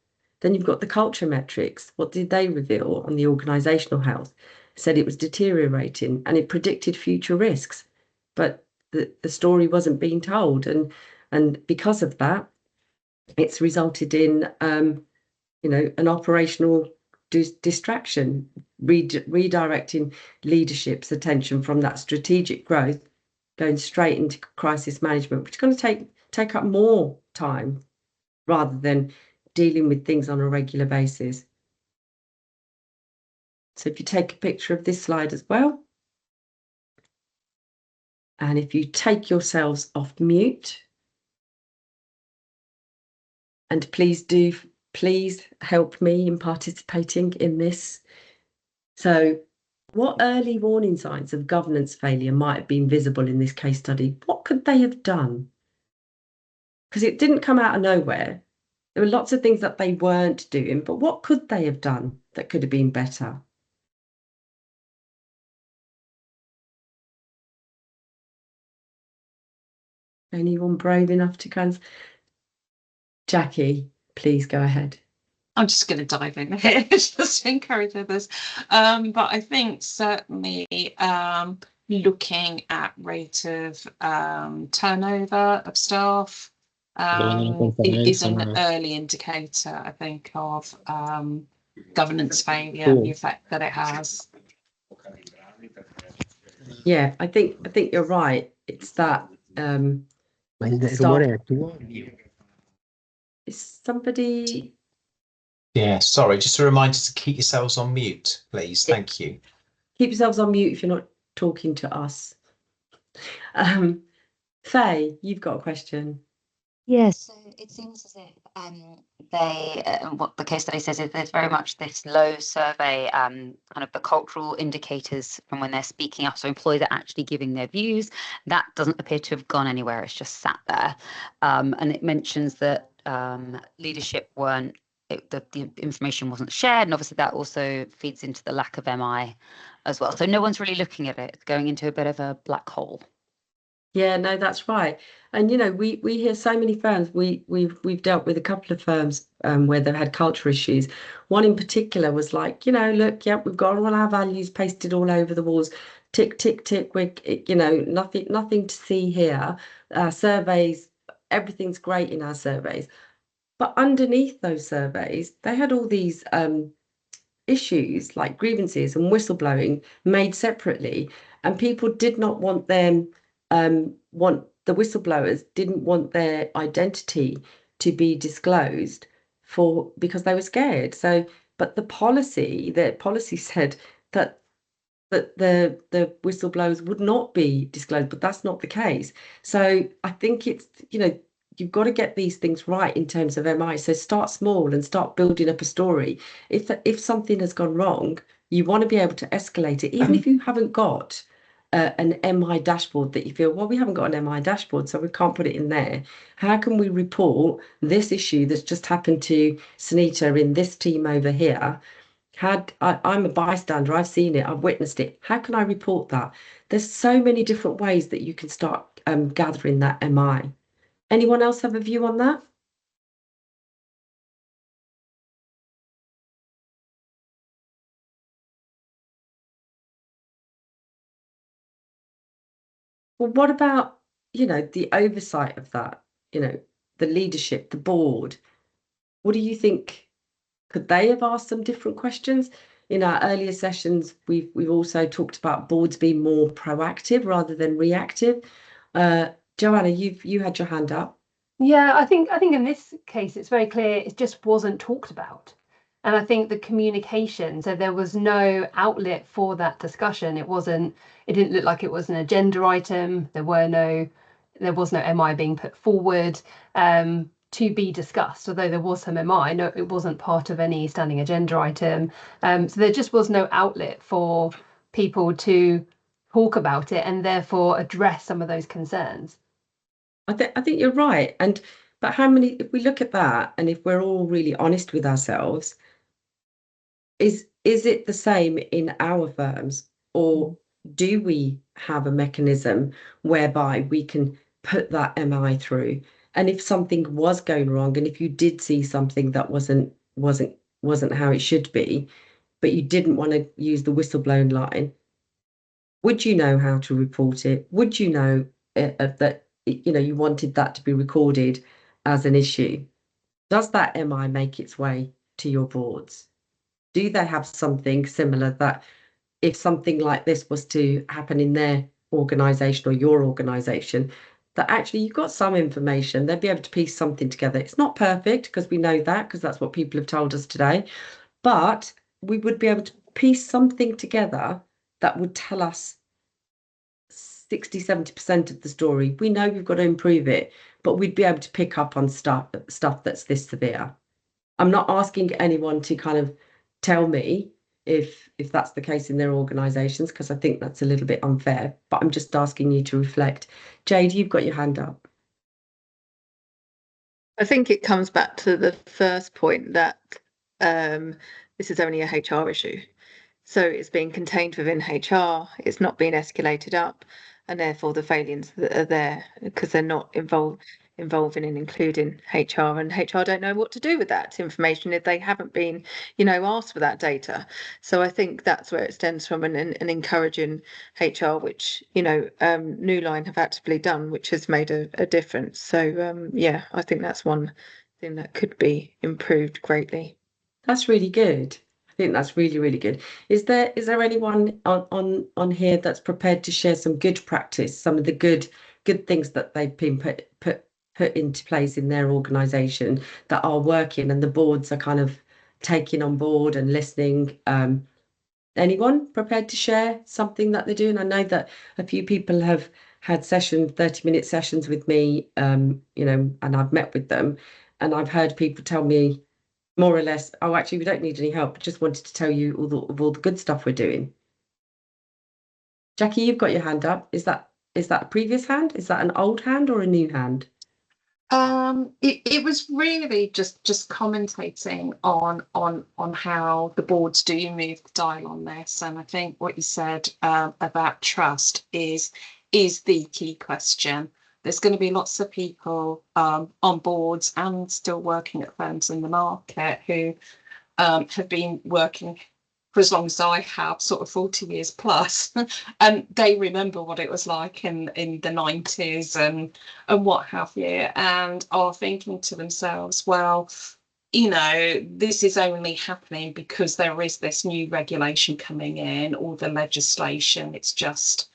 Then you've got the culture metrics. What did they reveal on the organisational health? Said it was deteriorating and it predicted future risks, but the story wasn't being told. And because of that, It's resulted in, an operational distraction, redirecting leadership's attention from that strategic growth, going straight into crisis management, which is going to take up more time rather than dealing with things on a regular basis. So if you take a picture of this slide as well, and if you take yourselves off mute, and please help me in participating in this. So what early warning signs of governance failure might have been visible in this case study? What could they have done? Because it didn't come out of nowhere. There were lots of things that they weren't doing, but what could they have done that could have been better? Anyone brave enough to Jackie, please go ahead. I'm just going to dive in here just to encourage others. But I think certainly looking at rate of turnover of staff is an early indicator, I think, of governance failure and the effect that it has. Yeah, I think you're right. It's that staff. Is somebody? Yeah, sorry, just a reminder to keep yourselves on mute, please. Thank you. Keep yourselves on mute if you're not talking to us. Faye, you've got a question. Yes, so it seems as if what the case study says is there's very much this low survey, kind of the cultural indicators from when they're speaking up. So employees are actually giving their views. That doesn't appear to have gone anywhere. It's just sat there. And it mentions that leadership weren't, the information wasn't shared. And obviously that also feeds into the lack of MI as well. So no one's really looking at it. It's going into a bit of a black hole. Yeah, no, that's right. And we hear so many firms. We've dealt with a couple of firms where they've had culture issues. One in particular was like, look, yeah, we've got all our values pasted all over the walls. Tick, tick, tick. We're, nothing to see here. Surveys, everything's great in our surveys. But underneath those surveys, they had all these issues like grievances and whistleblowing made separately, and people did not want them. Want the whistleblowers didn't want their identity to be disclosed because they were scared. So, but the policy said that the whistleblowers would not be disclosed, but that's not the case. So I think it's you've got to get these things right in terms of MI. So start small and start building up a story. If something has gone wrong, you want to be able to escalate it, even if you haven't got an MI dashboard that you feel, well, we haven't got an MI dashboard, so we can't put it in there. How can we report this issue that's just happened to Sunita in this team over here? I'm a bystander, I've seen it, I've witnessed it. How can I report that? There's so many different ways that you can start gathering that MI. Anyone else have a view on that? Well, what about, the oversight of that, the leadership, the board? What do you think? Could they have asked some different questions? In our earlier sessions, we've also talked about boards being more proactive rather than reactive. Joanna, you had your hand up. Yeah, I think in this case it's very clear it just wasn't talked about. And I think the communication, so there was no outlet for that discussion. It didn't look like it was an agenda item. There was no MI being put forward to be discussed, although there was some MI. No, it wasn't part of any standing agenda item. So there just was no outlet for people to talk about it and therefore address some of those concerns. I think you're right. But if we look at that, and if we're all really honest with ourselves, is it the same in our firms, or do we have a mechanism whereby we can put that MI through? And if something was going wrong, and if you did see something that wasn't how it should be, but you didn't want to use the whistleblown line, would you know how to report it? Would you know that you wanted that to be recorded as an issue? Does that MI make its way to your boards? Do they have something similar that if something like this was to happen in their organisation or your organisation, that actually you've got some information, they'd be able to piece something together. It's not perfect because we know that, because that's what people have told us today, but we would be able to piece something together that would tell us 60-70% of the story. We know we've got to improve it, but we'd be able to pick up on stuff that's this severe. I'm not asking anyone to kind of tell me if that's the case in their organisations, because I think that's a little bit unfair, but I'm just asking you to reflect. Jade, you've got your hand up. I think it comes back to the first point that this is only a HR issue. So it's being contained within HR, it's not being escalated up, and therefore the failings that are there because they're not involving and including HR, and HR don't know what to do with that information if they haven't been, asked for that data. So I think that's where it stems from, and encouraging HR, which New Line have actively done, which has made a difference. So yeah, I think that's one thing that could be improved greatly. That's really good. I think that's really, really good. Is there anyone on here that's prepared to share some good practice, some of the good things that they've been put into place in their organisation that are working and the boards are kind of taking on board and listening? Anyone prepared to share something that they're doing? I know that a few people have had 30-minute sessions with me, and I've met with them, and I've heard people tell me more or less, oh, actually, we don't need any help. Just wanted to tell you all the good stuff we're doing. Jackie, you've got your hand up. Is that a previous hand? Is that an old hand or a new hand? It was really just commentating on how the boards do move the dial on this, and I think what you said about trust is the key question. There's going to be lots of people on boards and still working at firms in the market who have been working for as long as I have, sort of 40 years plus, and they remember what it was like in the 90s and what have you, and are thinking to themselves, well, this is only happening because there is this new regulation coming in, or the legislation. It's just,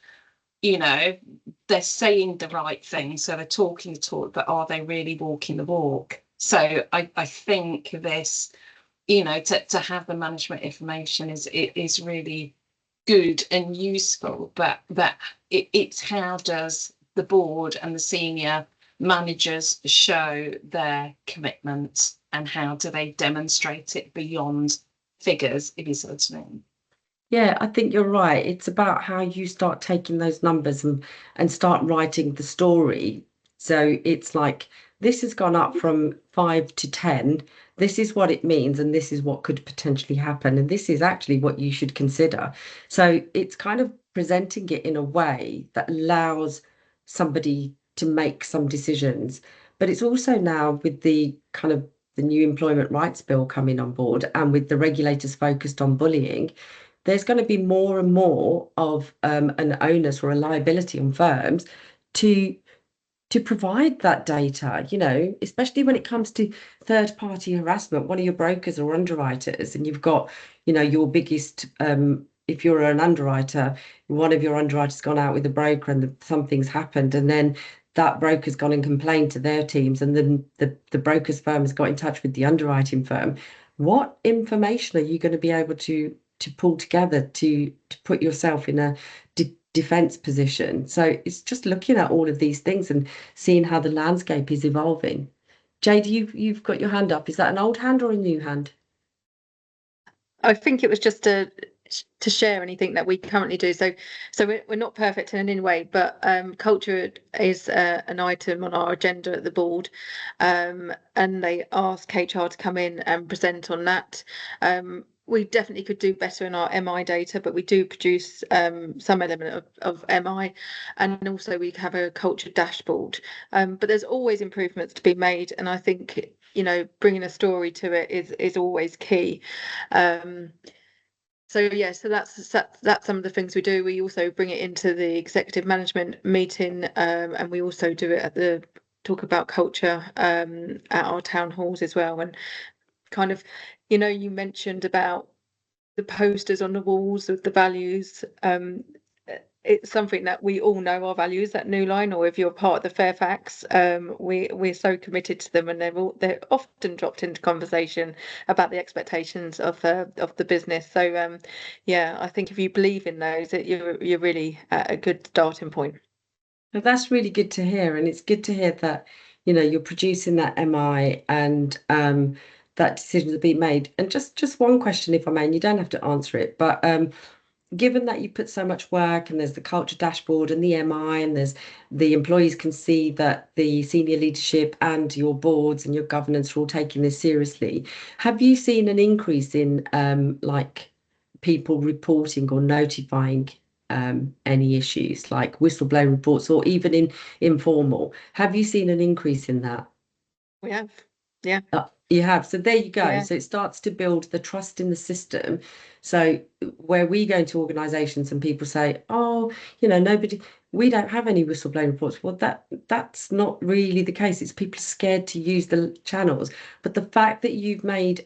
they're saying the right thing, so they're talking the talk, but are they really walking the walk? So I think this, to have the management information is really good and useful, but it's how does the board and the senior managers show their commitment, and how do they demonstrate it beyond figures, if you see what I mean? Yeah, I think you're right. It's about how you start taking those numbers and start writing the story. So it's like, this has gone up from 5 to 10. This is what it means, and this is what could potentially happen. And this is actually what you should consider. So it's kind of presenting it in a way that allows somebody to make some decisions. But it's also now with the kind of the new employment rights bill coming on board, and with the regulators focused on bullying, there's going to be more and more of an onus or a liability on firms to provide that data, especially when it comes to third-party harassment. One of your brokers or underwriters, and you've got, your biggest, if you're an underwriter, one of your underwriters gone out with a broker and something's happened, and then that broker's gone and complained to their teams, and then the broker's firm has got in touch with the underwriting firm. What information are you going to be able to pull together to put yourself in a defense position? So it's just looking at all of these things and seeing how the landscape is evolving. Jade, you've got your hand up. Is that an old hand or a new hand? I think it was just to share anything that we currently do. So we're not perfect in any way, but culture is an item on our agenda at the board, and they ask HR to come in and present on that. We definitely could do better in our MI data, but we do produce some element of MI, and also we have a culture dashboard. But there's always improvements to be made, and I think bringing a story to it is always key. So yeah, so that's some of the things we do. We also bring it into the executive management meeting, and we also do it at the talk about culture at our town halls as well, and kind of, you mentioned about the posters on the walls of the values. It's something that we all know our values at New Line, or if you're part of the Fairfax, we're so committed to them, and they're often dropped into conversation about the expectations of the business. So yeah, I think if you believe in those, you're really at a good starting point. Now, that's really good to hear, and it's good to hear that you're producing that MI and that decisions are being made. And just one question, if I may, and you don't have to answer it, but given that you put so much work and there's the culture dashboard and the MI and there's the employees can see that the senior leadership and your boards and your governance are all taking this seriously, have you seen an increase in like people reporting or notifying any issues like whistleblower reports or even in informal? Have you seen an increase in that? We have, yeah. You have. So there you go. Yeah. So it starts to build the trust in the system. So where we go into organizations and people say, oh, we don't have any whistleblowing reports. Well, that's not really the case. It's people are scared to use the channels. But the fact that you've kind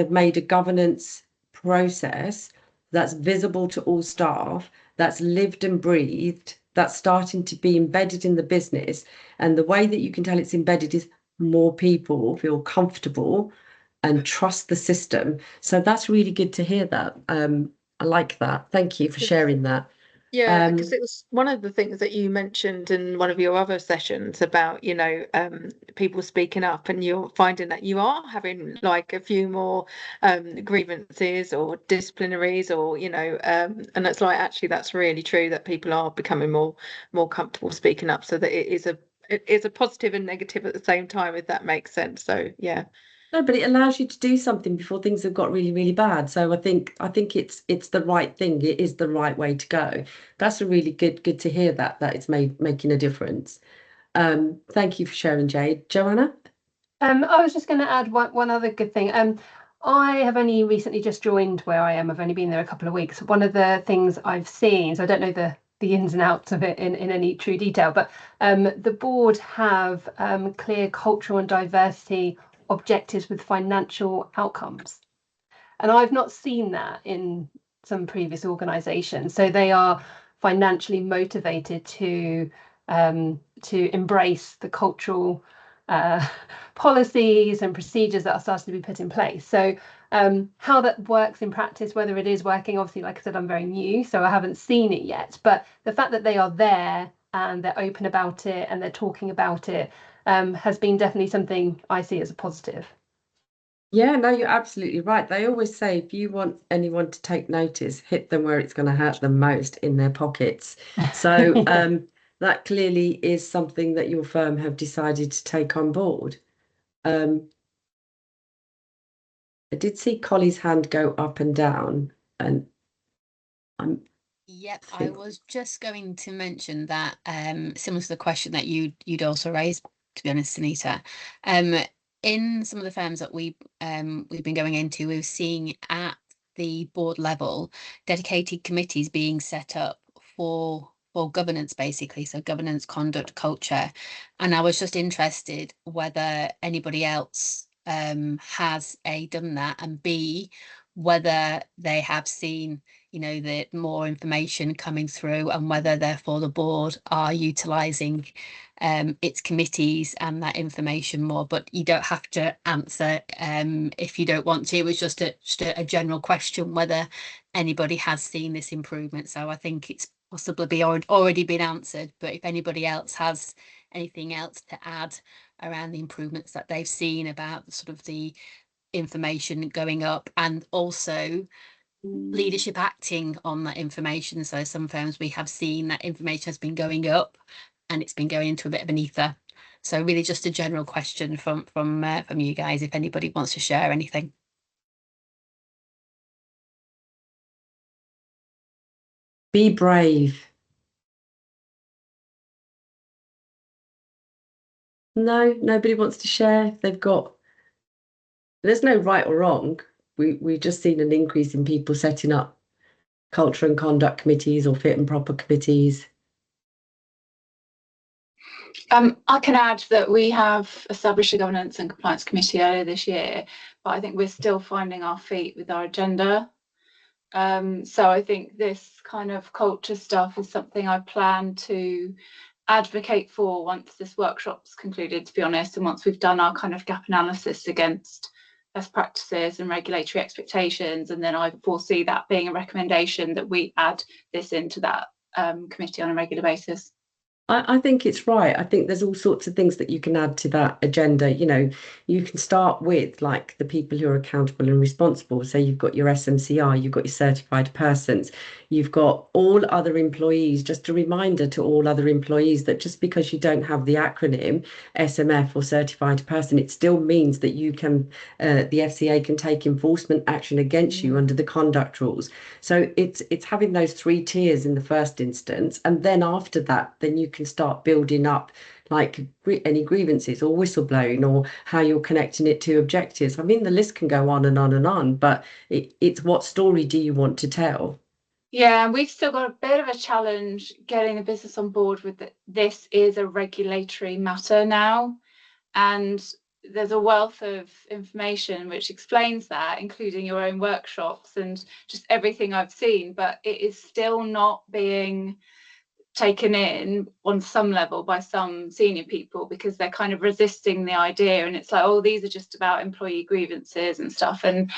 of made a governance process that's visible to all staff, that's lived and breathed, that's starting to be embedded in the business. And the way that you can tell it's embedded is more people feel comfortable and trust the system. So that's really good to hear that. I like that. Thank you for sharing that. Yeah, because it was one of the things that you mentioned in one of your other sessions about, people speaking up, and you're finding that you are having like a few more grievances or disciplinaries, or and that's like actually that's really true, that people are becoming more comfortable speaking up, so that it is a positive and negative at the same time, if that makes sense. So yeah. No, but it allows you to do something before things have got really, really bad. So I think it's the right thing. It is the right way to go. That's a really good to hear that it's making a difference. Thank you for sharing, Jade. Joanna? I was just going to add one other good thing. I have only recently just joined where I am. I've only been there a couple of weeks. One of the things I've seen, so I don't know the ins and outs of it in any true detail, but the board have clear cultural and diversity objectives with financial outcomes. And I've not seen that in some previous organisations. So they are financially motivated to embrace the cultural policies and procedures that are starting to be put in place. So how that works in practice, whether it is working, obviously, like I said, I'm very new, so I haven't seen it yet. But the fact that they are there and they're open about it and they're talking about it has been definitely something I see as a positive. Yeah, no, you're absolutely right. They always say if you want anyone to take notice, hit them where it's going to hurt them most, in their pockets. So that clearly is something that your firm have decided to take on board. I did see Collie's hand go up and down, and Yep, I was just going to mention that similar to the question that you'd also raised, to be honest, Anita. In some of the firms that we've been going into, we're seeing at the board level dedicated committees being set up for governance, basically, so governance, conduct, culture. And I was just interested whether anybody else has done that, and B, whether they have seen the more information coming through, and whether therefore the board are utilising its committees and that information more. But you don't have to answer if you don't want to. It was just a general question whether anybody has seen this improvement. So I think it's possibly already been answered, but if anybody else has anything else to add around the improvements that they've seen about sort of the information going up, and also leadership acting on that information. So some firms we have seen that information has been going up and it's been going into a bit of an ether. So really just a general question from you guys, if anybody wants to share anything. be brave. No, nobody wants to share. There's no right or wrong. We've just seen an increase in people setting up culture and conduct committees or fit and proper committees. I can add that we have established a governance and compliance committee earlier this year, but I think we're still finding our feet with our agenda. So I think this kind of culture stuff is something I plan to advocate for once this workshop's concluded, to be honest, and once we've done our kind of gap analysis against best practices and regulatory expectations. And then I foresee that being a recommendation that we add this into that committee on a regular basis. I think it's right. I think there's all sorts of things that you can add to that agenda. You know, you can start with like the people who are accountable and responsible. So you've got your SMCR, you've got your certified persons, you've got all other employees. Just a reminder to all other employees that just because you don't have the acronym SMF or certified person, it still means that you can, the FCA can take enforcement action against you under the conduct rules. So it's having those 3 tiers in the first instance, and then after that, then you can start building up like any grievances or whistleblowing or how you're connecting it to objectives. I mean, the list can go on and on and on, but it's what story do you want to tell? Yeah, and we've still got a bit of a challenge getting the business on board with that. This is a regulatory matter now, and there's a wealth of information which explains that, including your own workshops and just everything I've seen, but it is still not being taken in on some level by some senior people because they're kind of resisting the idea, and it's like, oh, these are just about employee grievances and stuff. And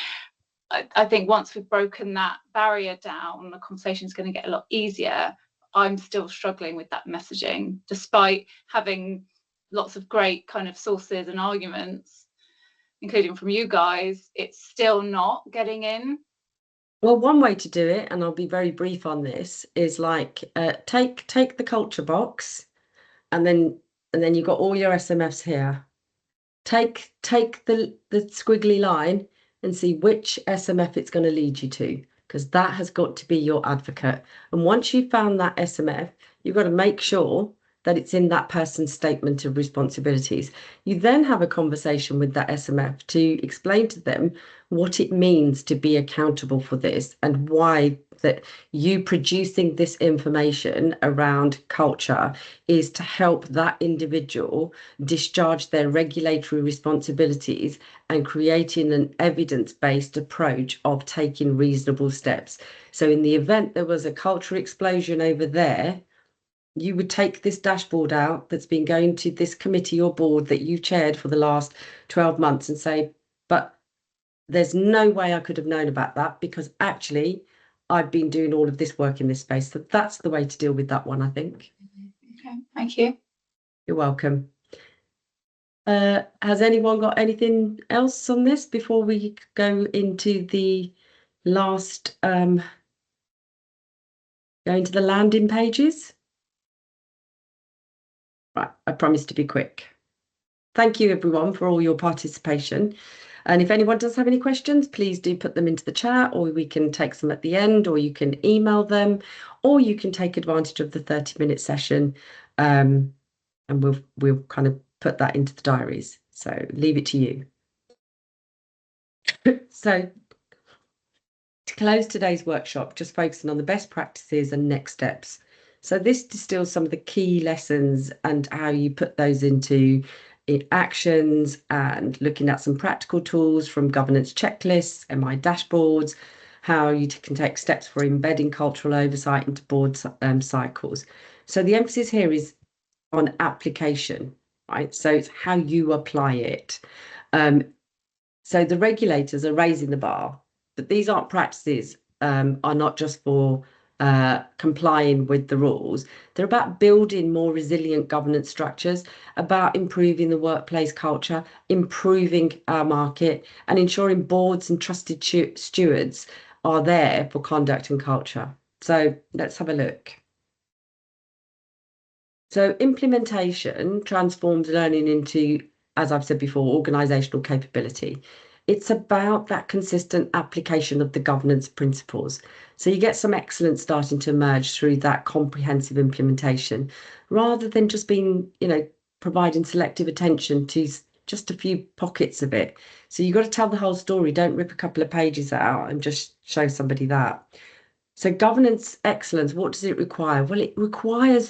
I think once we've broken that barrier down, the conversation is going to get a lot easier. I'm still struggling with that messaging, despite having lots of great kind of sources and arguments, including from you guys. It's still not getting in. Well, one way to do it, and I'll be very brief on this, is like take the culture box, and then you've got all your SMFs here. Take the squiggly line and see which SMF it's going to lead you to, because that has got to be your advocate. And once you've found that SMF, you've got to make sure that it's in that person's statement of responsibilities. You then have a conversation with that SMF to explain to them what it means to be accountable for this and why that you producing this information around culture is to help that individual discharge their regulatory responsibilities and creating an evidence-based approach of taking reasonable steps. So in the event there was a culture explosion over there, you would take this dashboard out that's been going to this committee or board that you've chaired for the last 12 months and say, but there's no way I could have known about that because actually I've been doing all of this work in this space. So that's the way to deal with that one, I think. Okay, thank you. You're welcome. Has anyone got anything else on this before we go into the last, go into the landing pages? Right, I promise to be quick. Thank you everyone for all your participation. And if anyone does have any questions, please do put them into the chat, or we can take some at the end, or you can email them, or you can take advantage of the 30-minute session, and we'll kind of put that into the diaries. So leave it to you. So to close today's workshop, just focusing on the best practices and next steps. So this distills some of the key lessons and how you put those into actions, and looking at some practical tools from governance checklists, MI dashboards, how you can take steps for embedding cultural oversight into board cycles. So the emphasis here is on application, right? So it's how you apply it. So the regulators are raising the bar, but these aren't practices, are not just for complying with the rules. They're about building more resilient governance structures, about improving the workplace culture, improving our market, and ensuring boards and trusted stewards are there for conduct and culture. So let's have a look. So implementation transforms learning into, as I've said before, organisational capability. It's about that consistent application of the governance principles. So you get some excellence starting to emerge through that comprehensive implementation, rather than just being, providing selective attention to just a few pockets of it. So you've got to tell the whole story. Don't rip a couple of pages out and just show somebody that. So governance excellence, what does it require? Well, it requires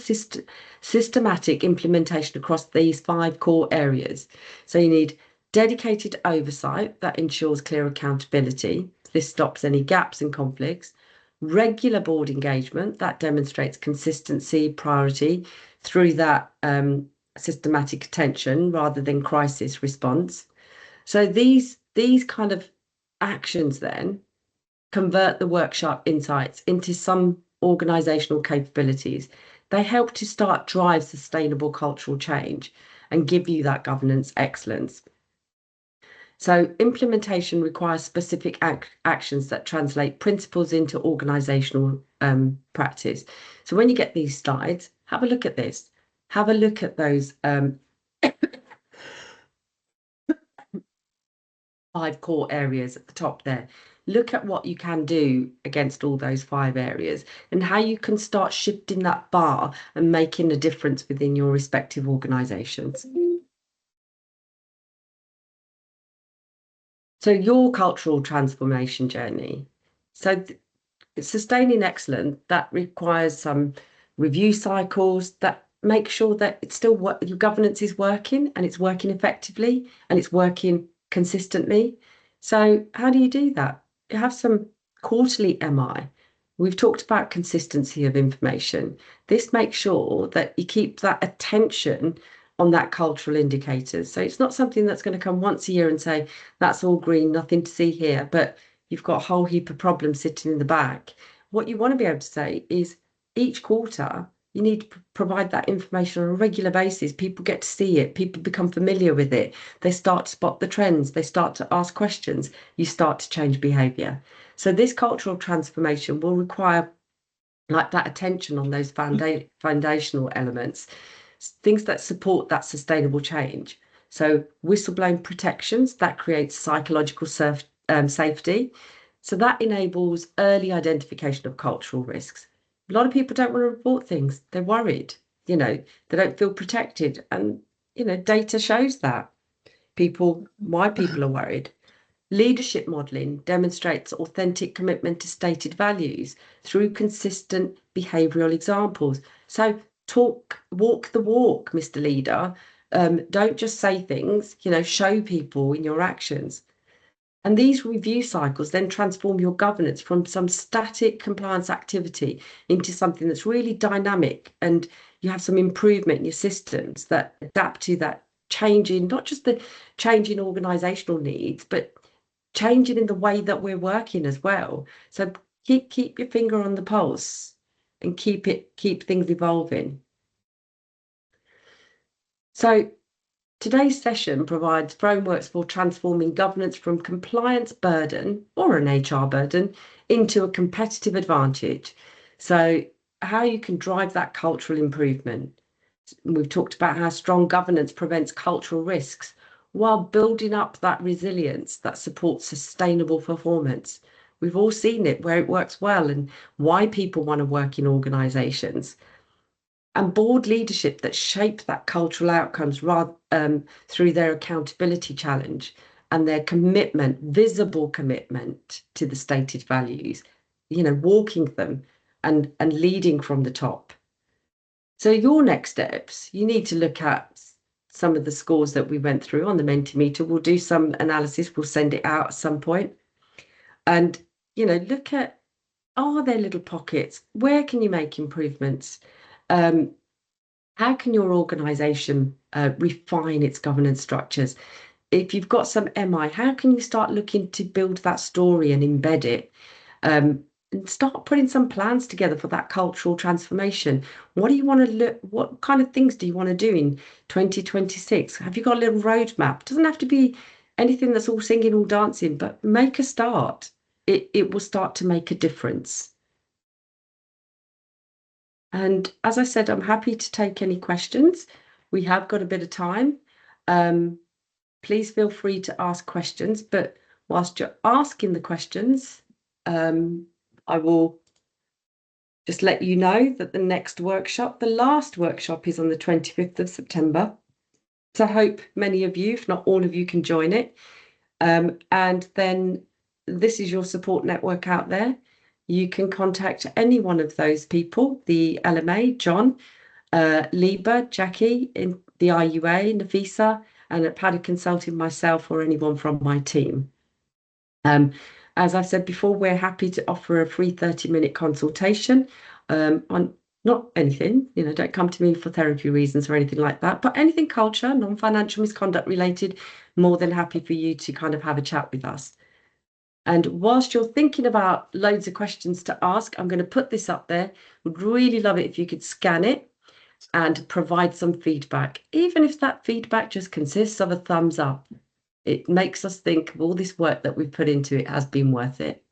systematic implementation across these 5 core areas. So you need dedicated oversight that ensures clear accountability. This stops any gaps and conflicts. Regular board engagement that demonstrates consistency, priority through that systematic attention rather than crisis response. So these kind of actions then convert the workshop insights into some organizational capabilities. They help to start drive sustainable cultural change and give you that governance excellence. So implementation requires specific actions that translate principles into organizational practice. So when you get these slides, have a look at this. Have a look at those 5 core areas at the top there. Look at what you can do against all those 5 areas and how you can start shifting that bar and making a difference within your respective organisations. So your cultural transformation journey. So sustaining excellence, that requires some review cycles that make sure that it's still your governance is working and it's working effectively and it's working consistently. So how do you do that? You have some quarterly MI. We've talked about consistency of information. This makes sure that you keep that attention on that cultural indicators. So it's not something that's going to come once a year and say, that's all green, nothing to see here, but you've got a whole heap of problems sitting in the back. What you want to be able to say is each quarter, you need to provide that information on a regular basis. People get to see it. People become familiar with it. They start to spot the trends. They start to ask questions. You start to change behaviour. So this cultural transformation will require like that attention on those foundational elements, things that support that sustainable change. So whistleblowing protections, that creates psychological safety. So that enables early identification of cultural risks. A lot of people don't want to report things. They're worried, they don't feel protected. And, data shows that why people are worried. Leadership modelling demonstrates authentic commitment to stated values through consistent behavioural examples. So walk the walk, Mr. Leader. Don't just say things, show people in your actions. And these review cycles then transform your governance from some static compliance activity into something that's really dynamic, and you have some improvement in your systems that adapt to that changing, not just the changing organisational needs, but changing in the way that we're working as well. So keep your finger on the pulse and keep things evolving. So today's session provides frameworks for transforming governance from compliance burden or an HR burden into a competitive advantage. So how you can drive that cultural improvement. We've talked about how strong governance prevents cultural risks while building up that resilience that supports sustainable performance. We've all seen it where it works well and why people want to work in organisations. And board leadership that shape that cultural outcomes through their accountability challenge and their commitment, visible commitment to the stated values, walking them and leading from the top. So your next steps, you need to look at some of the scores that we went through on the Mentimeter. We'll do some analysis. We'll send it out at some point. And, look at, are there little pockets? Where can you make improvements? How can your organisation refine its governance structures? If you've got some MI, how can you start looking to build that story and embed it? And start putting some plans together for that cultural transformation. What do you want to look? What kind of things do you want to do in 2026? Have you got a little roadmap? It doesn't have to be anything that's all singing, all dancing, but make a start. It will start to make a difference. And as I said, I'm happy to take any questions. We have got a bit of time. Please feel free to ask questions, but whilst you're asking the questions, I will just let you know that the next workshop, the last workshop, is on the 25th of September. So I hope many of you, if not all of you, can join it. And then this is your support network out there. you can contact any one of those people, the LMA, John, Liba, Jackie, in the IUA, Nafisa, and at Padda Consulting, myself, or anyone from my team. As I've said before, we're happy to offer a free 30-minute consultation on not anything, don't come to me for therapy reasons or anything like that, but anything culture, non-financial misconduct related, more than happy for you to kind of have a chat with us. And whilst you're thinking about loads of questions to ask, I'm going to put this up there. Would really love it if you could scan it and provide some feedback, even if that feedback just consists of a thumbs up. It makes us think of all this work that we've put into it has been worth it.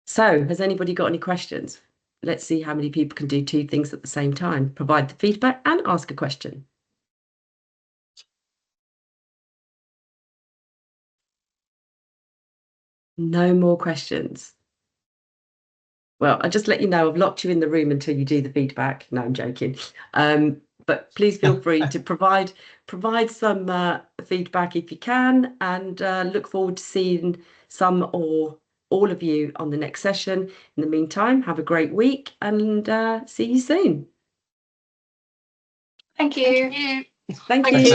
So has anybody got any questions? Let's see how many people can do two things at the same time, provide the feedback and ask a question. No more questions. Well, I'll just let you know I've locked you in the room until you do the feedback. No, I'm joking. But please feel free to provide some feedback if you can, and look forward to seeing some or all of you on the next session. In the meantime, have a great week and see you soon. Thank you. Thank Thanks, you.